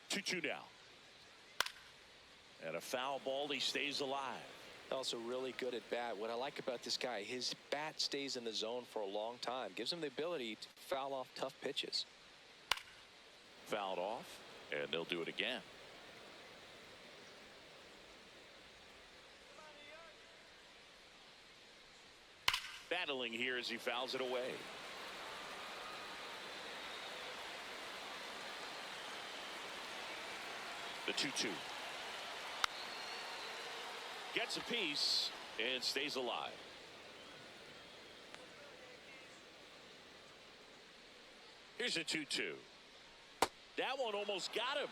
Two now. And a foul ball. He stays alive. Also really good at bat. What I like about this guy, his bat stays in the zone for a long time. Gives him the ability to foul off tough pitches. Fouled off, and they'll do it again. Battling here as he fouls it away. The 2-2. Gets a piece and stays alive. Here's a 2-2. That one almost got him.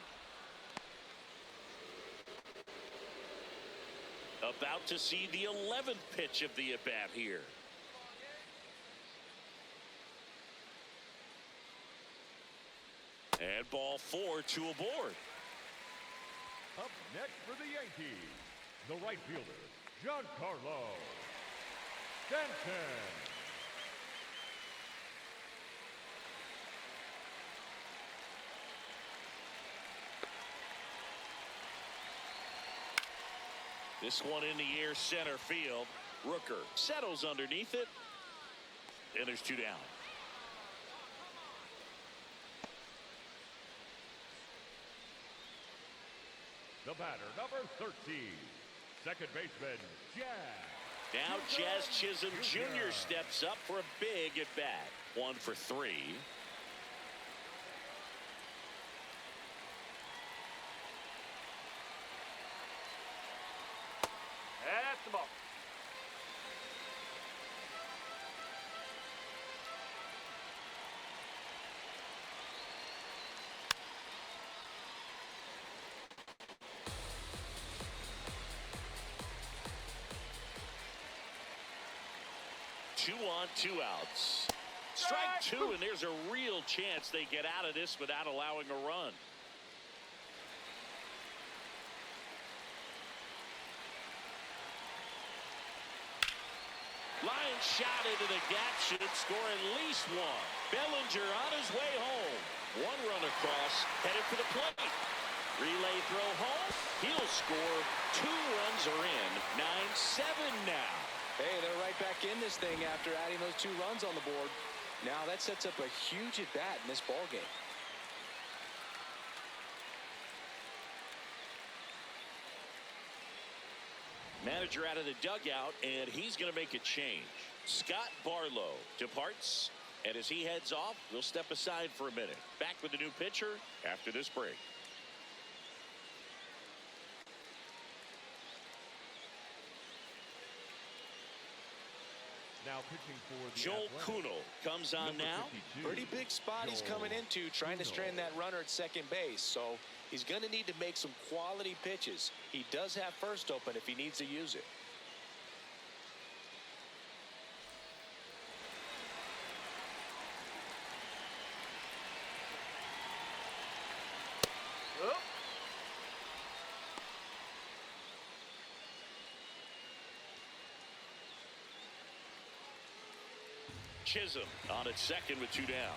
About to see the 11th pitch of the at-bat here. And ball 4, 2 aboard. Up next for the Yankees, the right fielder, Giancarlo Stanton. This one in the air, center field. Rooker settles underneath it. And there's 2 down. The batter, number 13, second baseman, Jazz. Now Jazz Chisholm Jr. steps up for a big at bat. 1 for 3. That's the ball. Two on, 2 outs. Strike 2, and there's a real chance they get out of this without allowing a run. Line shot into the gap should score at least 1. Bellinger on his way home. 1 run across, headed for the plate. Relay throw home. He'll score. 2 runs are in. 9-7 now. Hey, they're right back in this thing after adding those 2 runs on the board. Now that sets up a huge at bat in this ball game. Manager out of the dugout, and he's going to make a change. Scott Barlow departs, and as he heads off, we'll step aside for a minute. Back with the new pitcher after this break. Now pitching for the Joel Athletics, Kuno comes on number now. 52, Pretty big spot he's coming into, trying to strand that runner at second base. So he's going to need to make some quality pitches. He does have first open if he needs to use it. Up. Chisholm on at second with 2 down.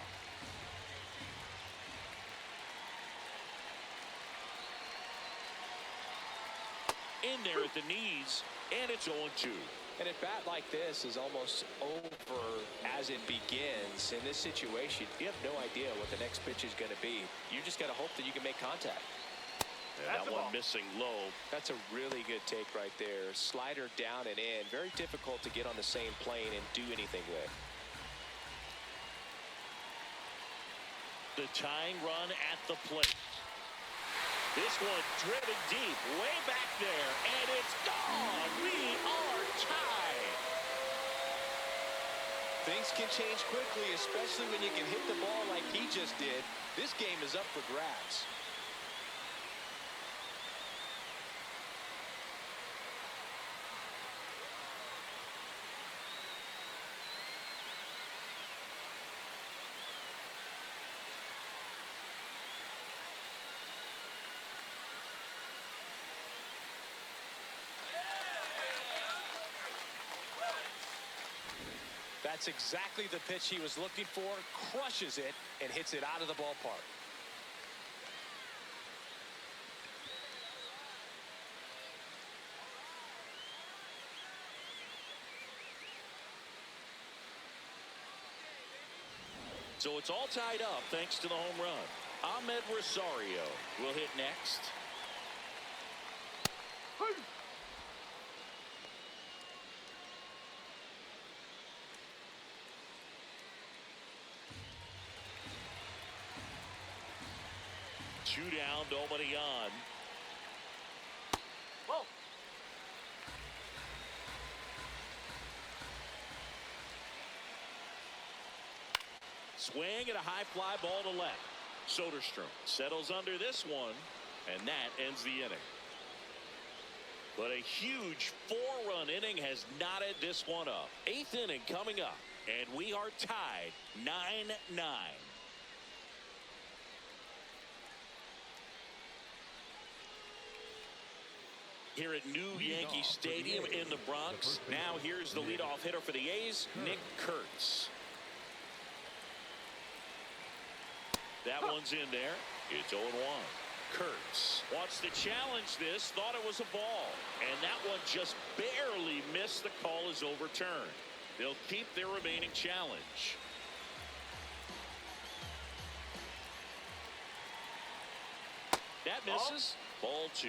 In there at the knees, and it's 0-2. And a bat like this is almost over as it begins. In this situation, you have no idea what the next pitch is going to be. You just got to hope that you can make contact. And That's that a one ball. missing low. That's a really good take right there. Slider down and in. Very difficult to get on the same plane and do anything with. The tying run at the plate. This one driven deep, way back there, and it's gone. We are tied. Things can change quickly, especially when you can hit the ball like he just did. This game is up for grabs. That's exactly the pitch he was looking for. Crushes it and hits it out of the ballpark. So it's all tied up thanks to the home run. Ahmed Rosario will hit next. Two down, nobody on. Whoa. Swing and a high fly ball to left. Soderstrom settles under this one, and that ends the inning. But a huge 4-run inning has knotted this one up. 8th inning coming up, and we are tied 9-9. Here at new Yankee Stadium in the Bronx. Now here's the leadoff hitter for the A's, Nick Kurtz. That one's in there. It's 0-1. Kurtz wants to challenge this, thought it was a ball, and that one just barely missed. The call is overturned. They'll keep their remaining challenge. That misses. Ball 2.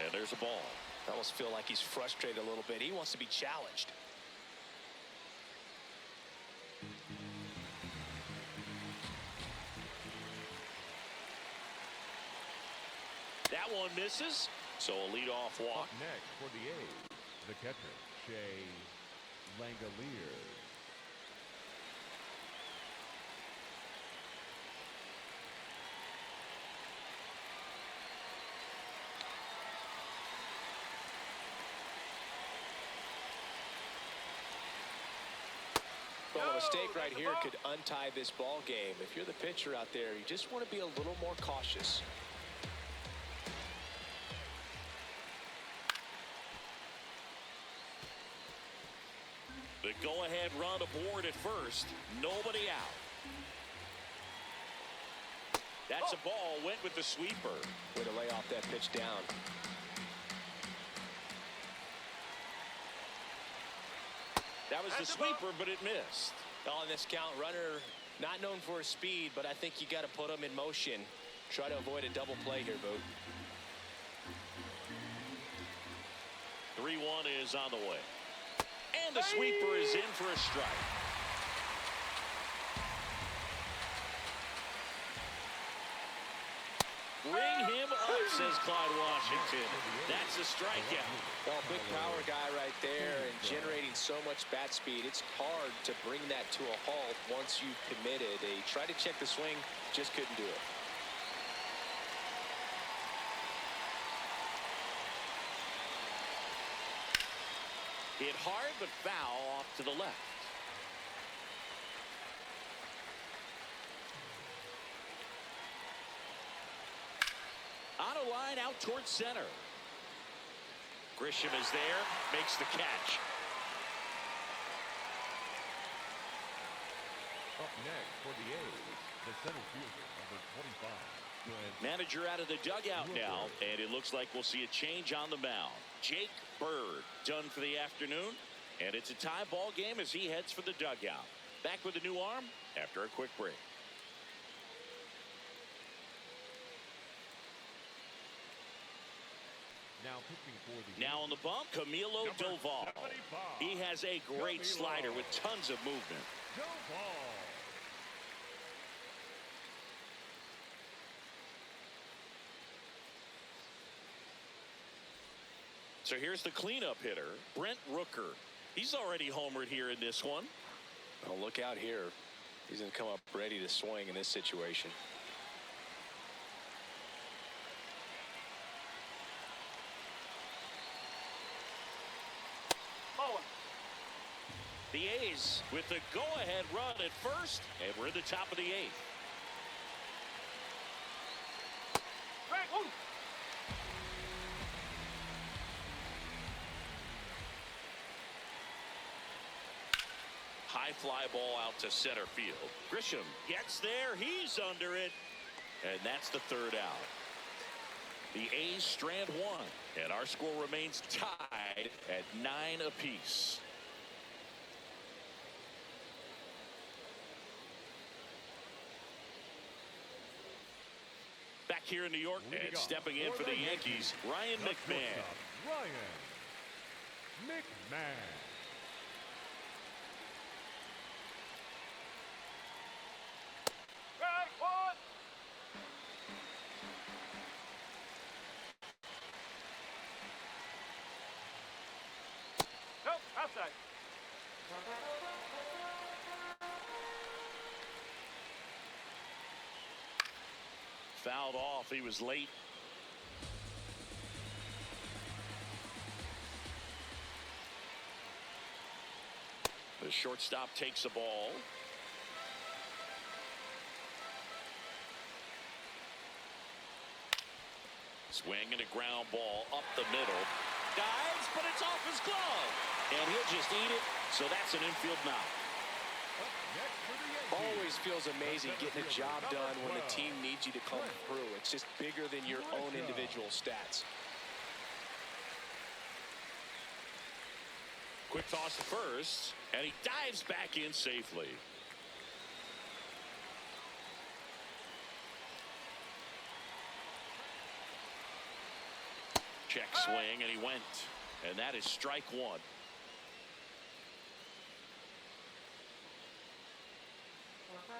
And there's a ball. I almost feel like he's frustrated a little bit. He wants to be challenged. That one misses. So a leadoff walk. Up next for the A's, the catcher, Shea Langoliers. Well, a mistake right here could untie this ball game. If you're the pitcher out there, you just want to be a little more cautious. The go-ahead run aboard at first. Nobody out. That's a ball. Went with the sweeper. Way to lay off that pitch down. That was the sweeper, but it missed. On this count, runner not known for his speed, but I think you got to put him in motion. Try to avoid a double play here, Boot. 3-1 is on the way. And the sweeper is in for a strike. Bring him him up, says Clyde Washington. That's a strikeout. Well, big power guy right there and generating so much bat speed. It's hard to bring that to a halt once you've committed. He tried to check the swing, just couldn't do it. Hit hard but foul off to the left. On a line out towards center. Grisham is there, makes the catch. Up next for the A's, the center fielder, number 25. Manager out of the dugout now, and it looks like we'll see a change on the mound. Jake Bird done for the afternoon, and it's a tie ball game as he heads for the dugout. Back with a new arm after a quick break. Now pitching for the Now on the bump, Camilo Doval. He has a great slider with tons of movement. Doval. So here's the cleanup hitter, Brent Rooker. He's already homered here in this one. Oh, look out here. He's going to come up ready to swing in this situation. Bowling. The A's with the go-ahead run at first, and we're in the top of the eighth. Strike. Woo. High fly ball out to center field. Grisham gets there. He's under it. And that's the third out. The A's strand one. And our score remains tied at 9 apiece. Back here in New York and stepping in for the Yankees, Ryan McMahon. Ryan McMahon. Strike one. Nope. Outside. Fouled off. He was late. The shortstop takes the ball. Swing and a ground ball up the middle. Dives, but it's off his glove. And he'll just eat it. So that's an infield knock. Next for the Yankees. Always feels amazing getting a job done when the team needs you to come through. It's just bigger than your own individual stats. Quick toss to first, and he dives back in safely. Check swing, and he went. And that is strike one.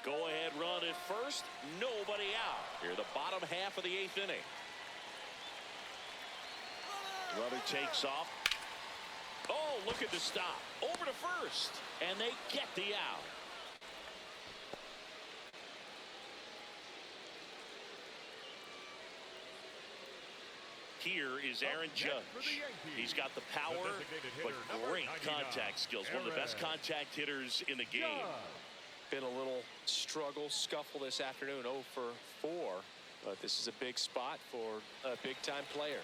Go ahead run at first, nobody out. Here the bottom half of the eighth inning. Runner takes off. Oh, look at the stop. Over to first. And they get the out. Here is Aaron Judge. He's got the power, but great contact skills. One of the best contact hitters in the game. Been a little struggle, scuffle this afternoon, 0 for 4. But this is a big spot for a big-time player.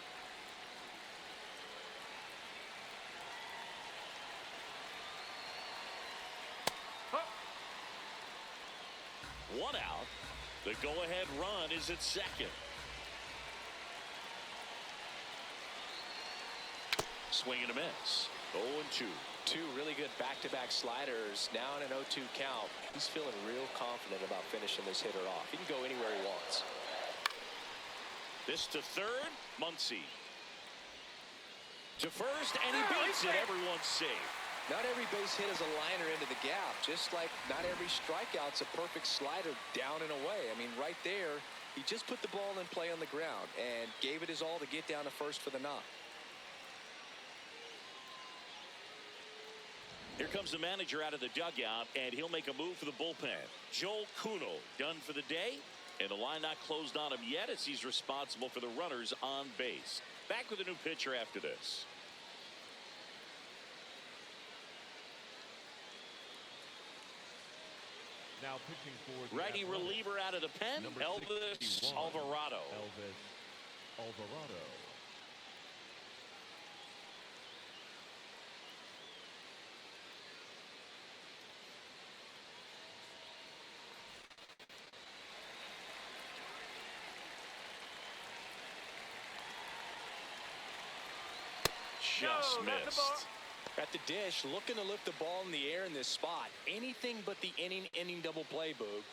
One out. The go-ahead run is at second. Swing and a miss. 0-2. Two really good back-to-back sliders. Now in an 0-2 count. He's feeling real confident about finishing this hitter off. He can go anywhere he wants. This to third. Muncy. To first, and he beats it. Everyone's safe. Not every base hit is a liner into the gap, just like not every strikeout's a perfect slider down and away. I mean, right there, He just put the ball in play on the ground and gave it his all to get down to first for the knock. Here comes the manager out of the dugout, and he'll make a move for the bullpen. Joel Kuno done for the day, and the line not closed on him yet as he's responsible for the runners on base. Back with a new pitcher after this. Now pitching for the Righty Athletics, reliever out of the pen, number Elvis 61, Alvarado. Elvis Alvarado. Just No, that's the ball. missed. At the dish, looking to lift the ball in the air in this spot. Anything but the inning double play, Boog.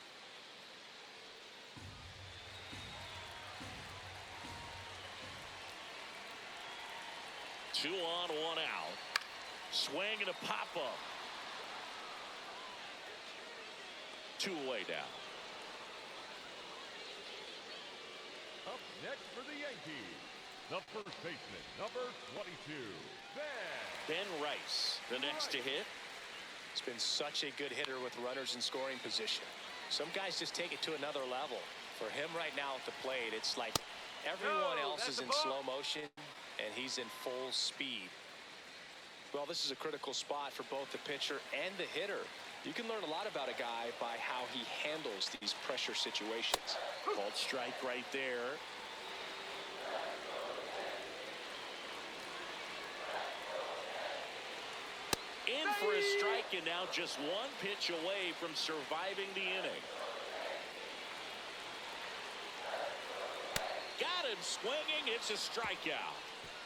Two on, one out. Swing and a pop-up. Two away now. Up next for the Yankees, the first baseman, number 22, Ben Rice, the next to hit. He's been such a good hitter with runners in scoring position. Some guys just take it to another level. For him right now at the plate, it's like everyone No, else that's is the in ball. slow motion, and he's in full speed. Well, this is a critical spot for both the pitcher and the hitter. You can learn a lot about a guy by how he handles these pressure situations. Called strike right there. In for a strike, and now just one pitch away from surviving the inning. Got him swinging. It's a strikeout.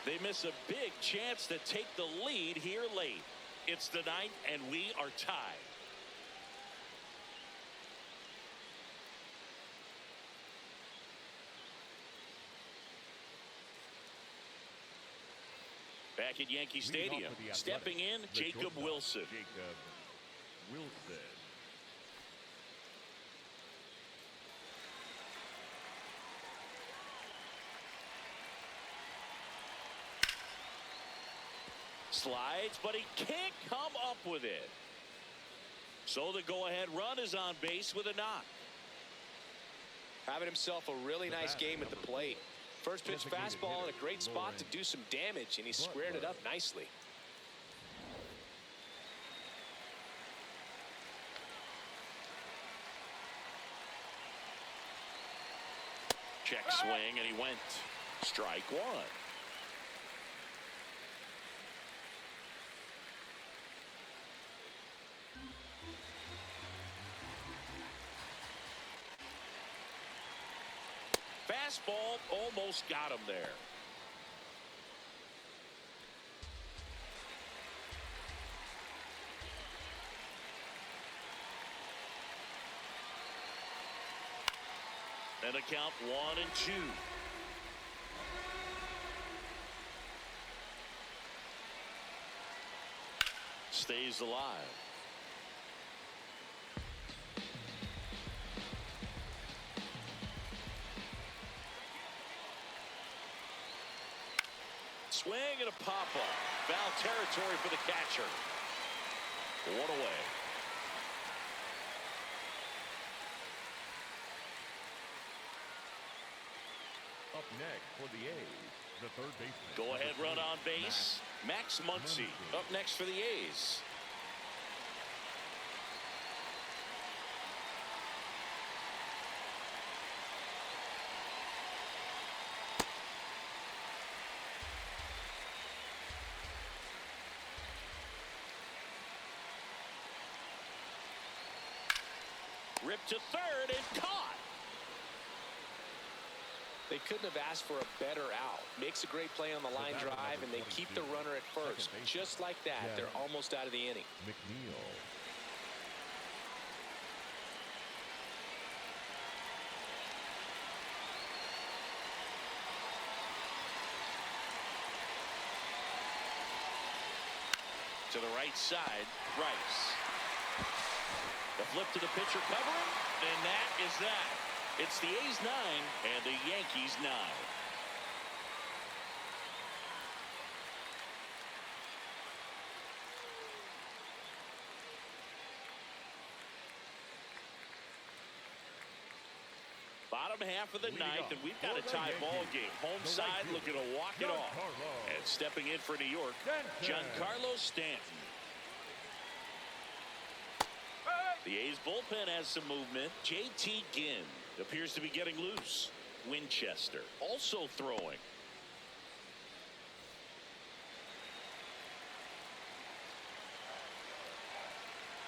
They miss a big chance to take the lead here late. It's the ninth, and we are tied. Back at Yankee Stadium, stepping in, Jacob Wilson. Jacob Wilson. Slides, but he can't come up with it. So the go-ahead run is on base with a knock. Having himself a really nice game at the plate. First pitch fastball in a great spot to do some damage, and he squared it up nicely. Check swing, and he went. Strike one. Fastball almost got him there. And a count 1-2. Stays alive. Swing and a pop-up. Foul territory for the catcher. One away. Up next for the A's, the third baseman. Go ahead run on base. Max Muncy up next for the A's. Ripped to third and caught. They couldn't have asked for a better out. Makes a great play on the line drive, and they keep the runner at first. Just like that, they're almost out of the inning. McNeil. To the right side, Rice. The flip to the pitcher covering, and that is that. It's the A's 9 and the Yankees 9. Bottom half of the ninth, and we've got a tie ball game. Home side looking to walk it off. And stepping in for New York, Giancarlo Stanton. The A's bullpen has some movement. JT Ginn appears to be getting loose. Winchester also throwing.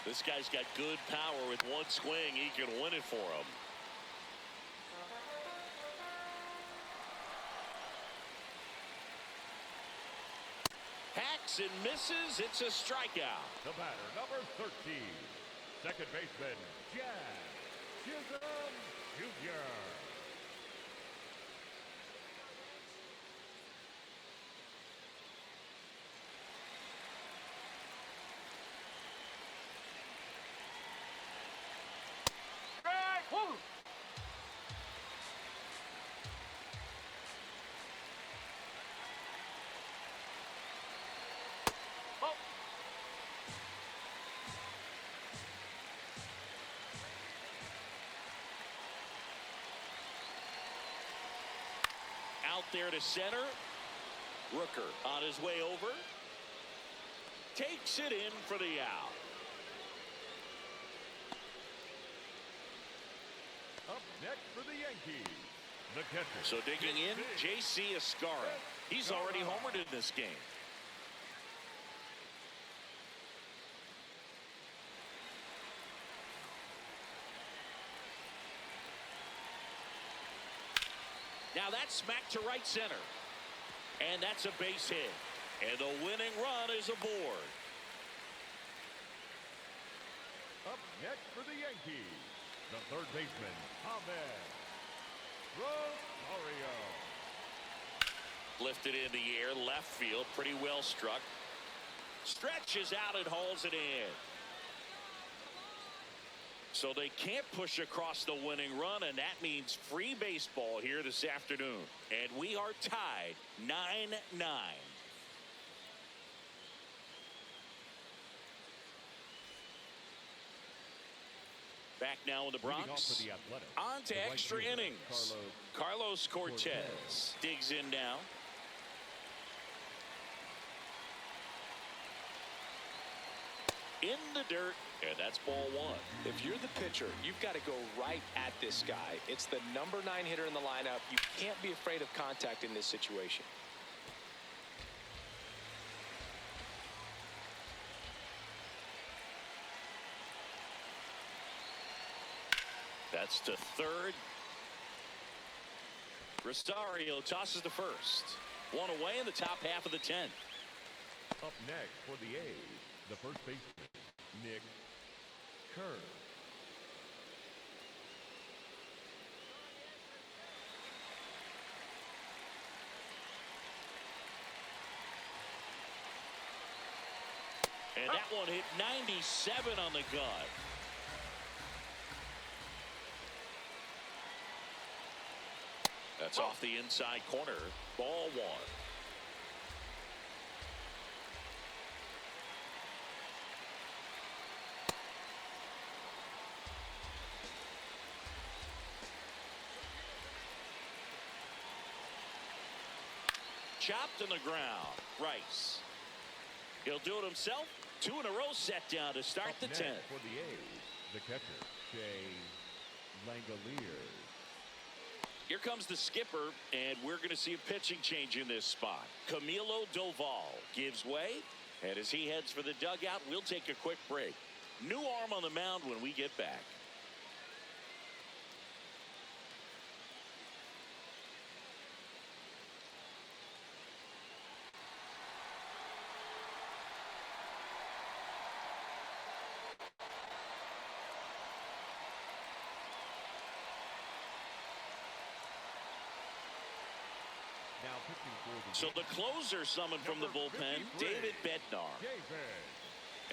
This guy's got good power. With one swing, he can win it for him. Hacks and misses. It's a strikeout. The batter, number 13, second baseman, Jazz Chisholm Jr. Strike one. Oh. Out there to center. Rooker on his way over. Takes it in for the out. Up next for the Yankees, the catcher. So digging in, J.C. Escara. He's already homered in this game. Now that's smacked to right center. And that's a base hit. And the winning run is aboard. Up next for the Yankees, the third baseman, Ahmed Rosario. Lifted in the air, left field, pretty well struck. Stretches out and hauls it in. So they can't push across the winning run, and that means free baseball here this afternoon. And we are tied 9-9. Back now in the Bronx. On to extra innings. Carlos Cortez digs in now. In the dirt, and that's ball one. If you're the pitcher, you've got to go right at this guy. It's the number 9 hitter in the lineup. You can't be afraid of contact in this situation. That's to third. Rosario tosses to first. One away in the top half of the 10th. Up next for the A's, the first baseman, Nick Kern. And that one hit 97 on the gut. That's off the inside corner. Ball one. Chopped in the ground. Rice. He'll do it himself. 2 in a row set down to start the 10th. For the A's, the catcher, Shea Langoliers. Here comes the skipper, and we're going to see a pitching change in this spot. Camilo Doval gives way, and as he heads for the dugout, we'll take a quick break. New arm on the mound when we get back. So the closer summoned from the bullpen, David Bednar.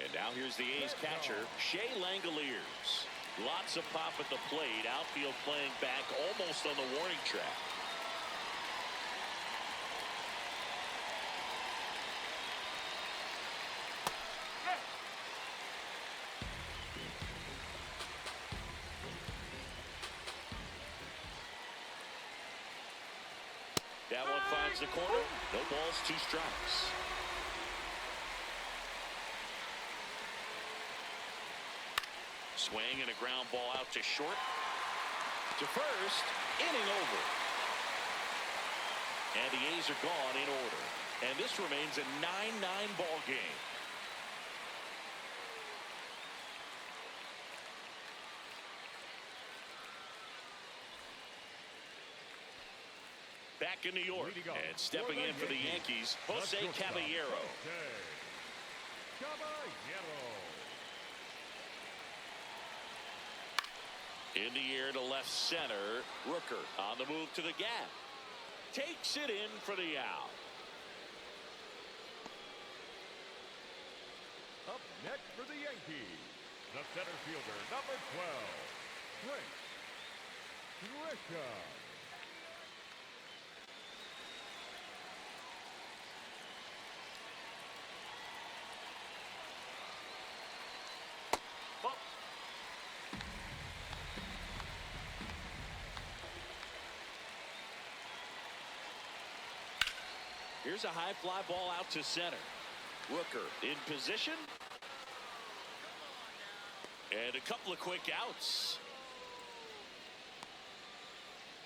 And now here's the A's catcher, Shea Langoliers. Lots of pop at the plate. Outfield playing back almost on the warning track. That one finds the corner. No balls, 2 strikes. Swing and a ground ball out to short. To first, inning over. And the A's are gone in order. And this remains a 9-9 ball game. Back in New York, and stepping in for the Yankees, Jose Caballero. In the air to left center, Rooker on the move to the gap. Takes it in for the out. Up next for the Yankees, the center fielder, number 12, Trent Grisham. Here's a high fly ball out to center. Rooker in position. And a couple of quick outs.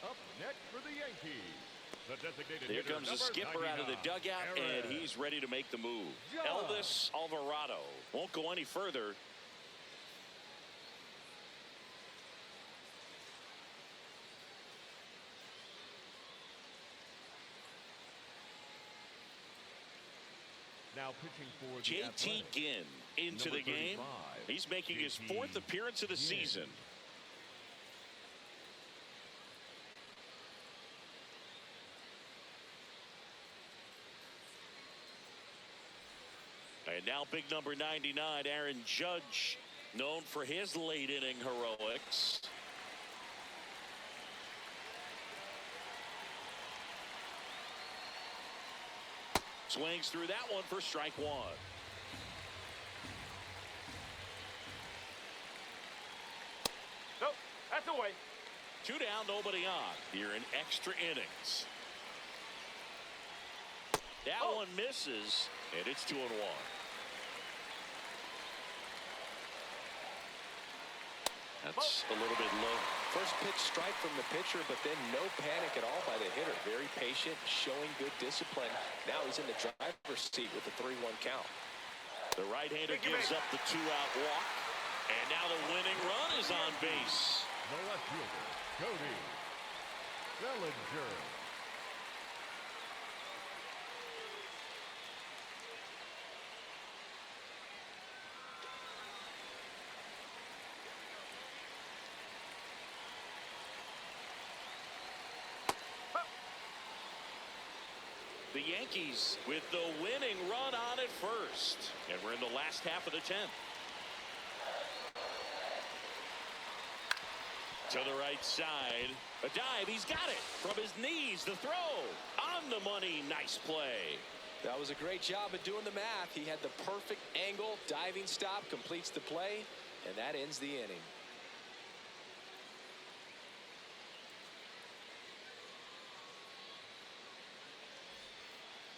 Up next for the Yankees, the designated Here hitter, comes the number skipper out of the 99, dugout, and Aaron. he's ready to make the move. Judge. Elvis Alvarado won't go any further. Now pitching for the JT Athletics, Ginn into number the game. 35, He's making his JT 4th appearance of the Ginn. season. And now big number 99, Aaron Judge, known for his late inning heroics. Swings through that one for strike 1. Nope, that's away. 2 down, nobody on here in extra innings. That one misses, and it's 2-1. That's a little bit low. First pitch strike from the pitcher, but then no panic at all by the hitter. Very patient, showing good discipline. Now he's in the driver's seat with a 3-1 count. The right-hander gives up the 2-out walk, and now the winning run is on base. The left fielder, Cody Bellinger. The Yankees with the winning run on at first. And we're in the last half of the 10th. To the right side. A dive. He's got it. From his knees. The throw. On the money. Nice play. That was a great job of doing the math. He had the perfect angle. Diving stop. Completes the play. And that ends the inning.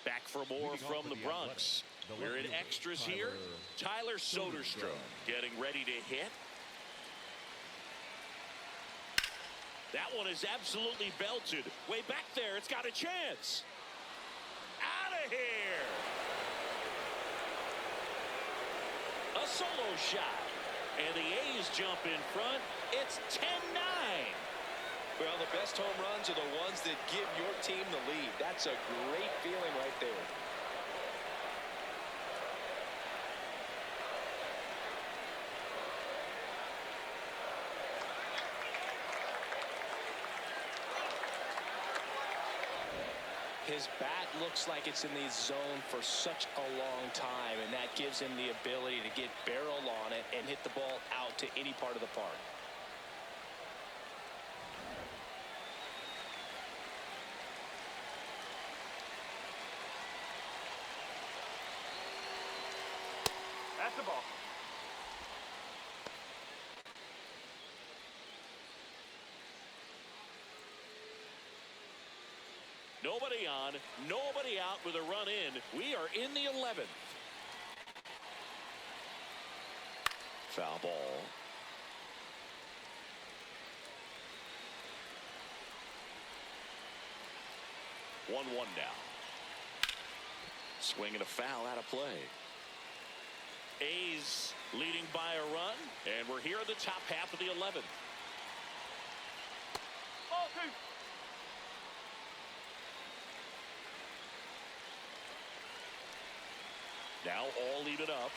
Back for more Leading from off for the the Bronx. Athletics, the left We're in fielder, extras here. Tyler Soderstrom getting ready to hit. That one is absolutely belted. Way back there. It's got a chance. Out of here. A solo shot. And the A's jump in front. It's 10-9. Well, the best home runs are the ones that give your team the lead. That's a great feeling right there. His bat looks like it's in the zone for such a long time, and that gives him the ability to get barrel on it and hit the ball out to any part of the park. That's the ball. Nobody on, nobody out with a run in. We are in the 11th. Foul ball. One now. Swing and a foul out of play. A's leading by a run, and we're here in the top half of the 11th. Ball two. Now all even up.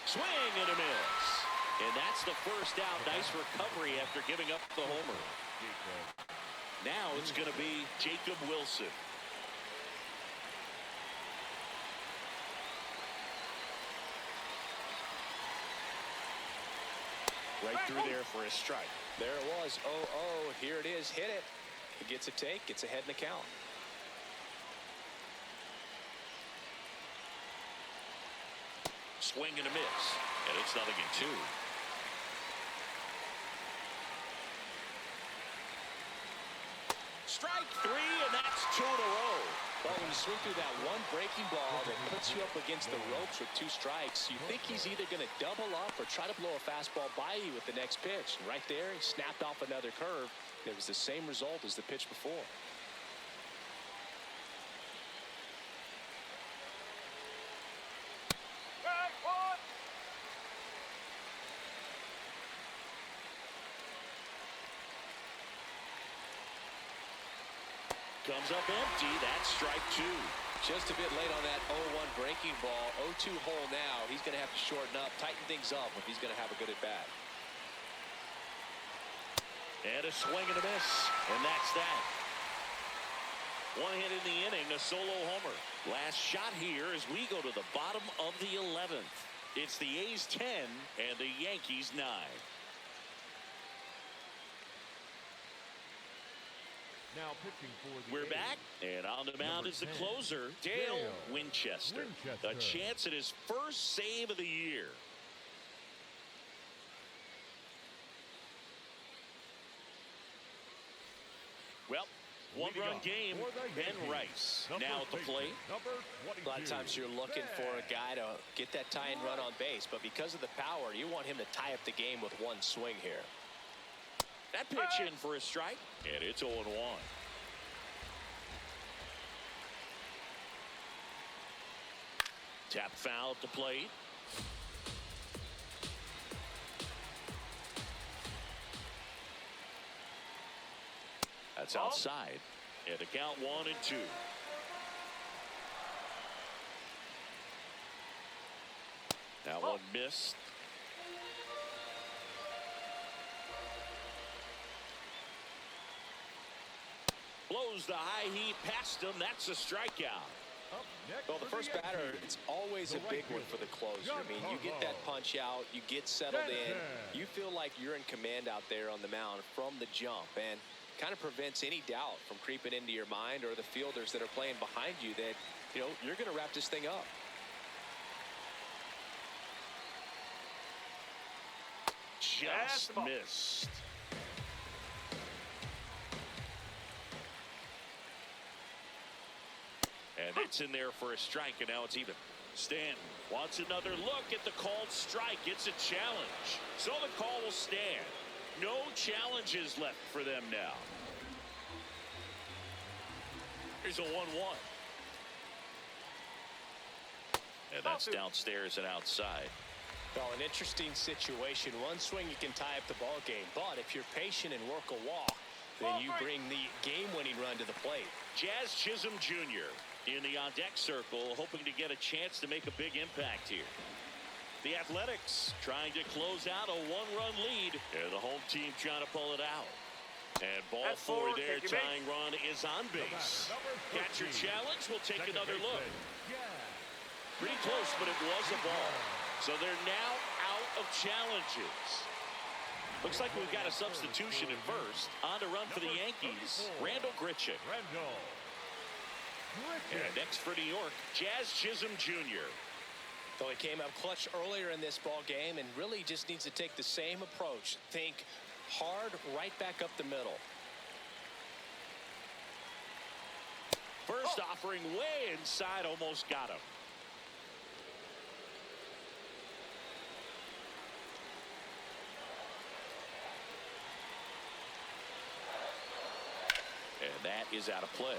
Swing and a miss. And that's the first out. Nice recovery after giving up the homer. Now it's going to be Jacob Wilson. Right through there for a strike. There it was. 0-0. Here it is. Hit it. He gets a take. Gets ahead in the count. Swing and a miss. And it's 0-2. Strike three, and that's 2 in a row. Well, when you swing through that one breaking ball that puts you up against the ropes with 2 strikes, you think he's either going to double up or try to blow a fastball by you with the next pitch. And right there, he snapped off another curve. It was the same result as the pitch before. Comes up empty. That's strike 2. Just a bit late on that 0-1 breaking ball. 0-2 hole now. He's going to have to shorten up, tighten things up if he's going to have a good at bat. And a swing and a miss. And that's that. One hit in the inning, a solo homer. Last shot here as we go to the bottom of the 11th. It's the A's 10 and the Yankees 9. Now pitching for the We're A's. back, and on the mound Number is the 10, Closer, Dale Dale Winchester. Winchester. A chance at his first save of the year. Well, one-run game, for the Ben Yankees, Rice number now at the 50, plate. Number 22. A lot of times you're looking for a guy to get that tie and run on base, but because of the power, you want him to tie up the game with one swing here. That pitch in for a strike, and it's 0-1. Tap foul at the plate. That's outside. And the count 1-2. That one missed. Blows the high heat past him. That's a strikeout. Up next Well, the for first batter, Yankees. it's always a big one for the closer. I mean, you get that punch out, you get settled in, you feel like you're in command out there on the mound from the jump, and kind of prevents any doubt from creeping into your mind or the fielders that are playing behind you that, you know, you're going to wrap this thing up. Just missed. And it's in there for a strike, and now it's even. Stanton wants another look at the called strike. It's a challenge. So the call will stand. No challenges left for them now. Here's a 1-1. And that's downstairs and outside. Well, an interesting situation. One swing you can tie up the ball game, but if you're patient and work a walk, then you bring the game-winning run to the plate. Jazz Chisholm Jr. in the on-deck circle, hoping to get a chance to make a big impact here. The Athletics trying to close out a one-run lead, and the home team trying to pull it out. And ball That's 4 4. there. Take your Tying run is on base. Catcher challenge. We'll take another look. Pretty close, but it was a ball. So they're now out of challenges. Looks like we've got a substitution at first. On to run for the Yankees, Randall Grichuk. And next for New York, Jazz Chisholm Jr. Though he came up clutch earlier in this ball game and really just needs to take the same approach. Think hard right back up the middle. First offering way inside, almost got him. And that is out of play.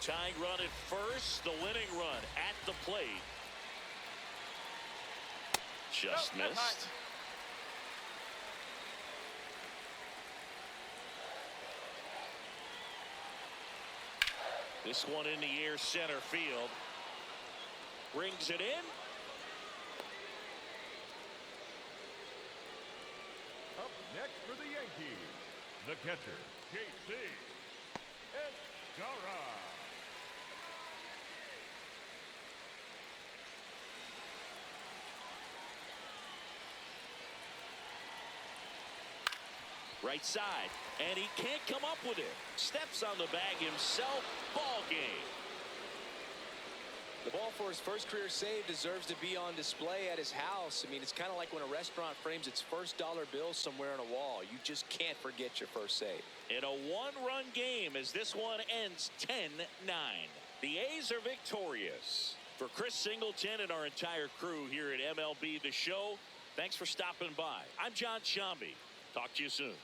Tying run at first, the winning run at the plate. Just missed. This one in the air, center field. Brings it in. Up next for the Yankees, the catcher, J.C. Escara. Right side, and he can't come up with it. Steps on the bag himself. Ball game. The ball for his first career save deserves to be on display at his house. I mean, it's kind of like when a restaurant frames its first dollar bill somewhere on a wall. You just can't forget your first save. In a one-run game as this one ends 10-9. The A's are victorious. For Chris Singleton and our entire crew here at MLB The Show, thanks for stopping by. I'm John Shambi. Talk to you soon.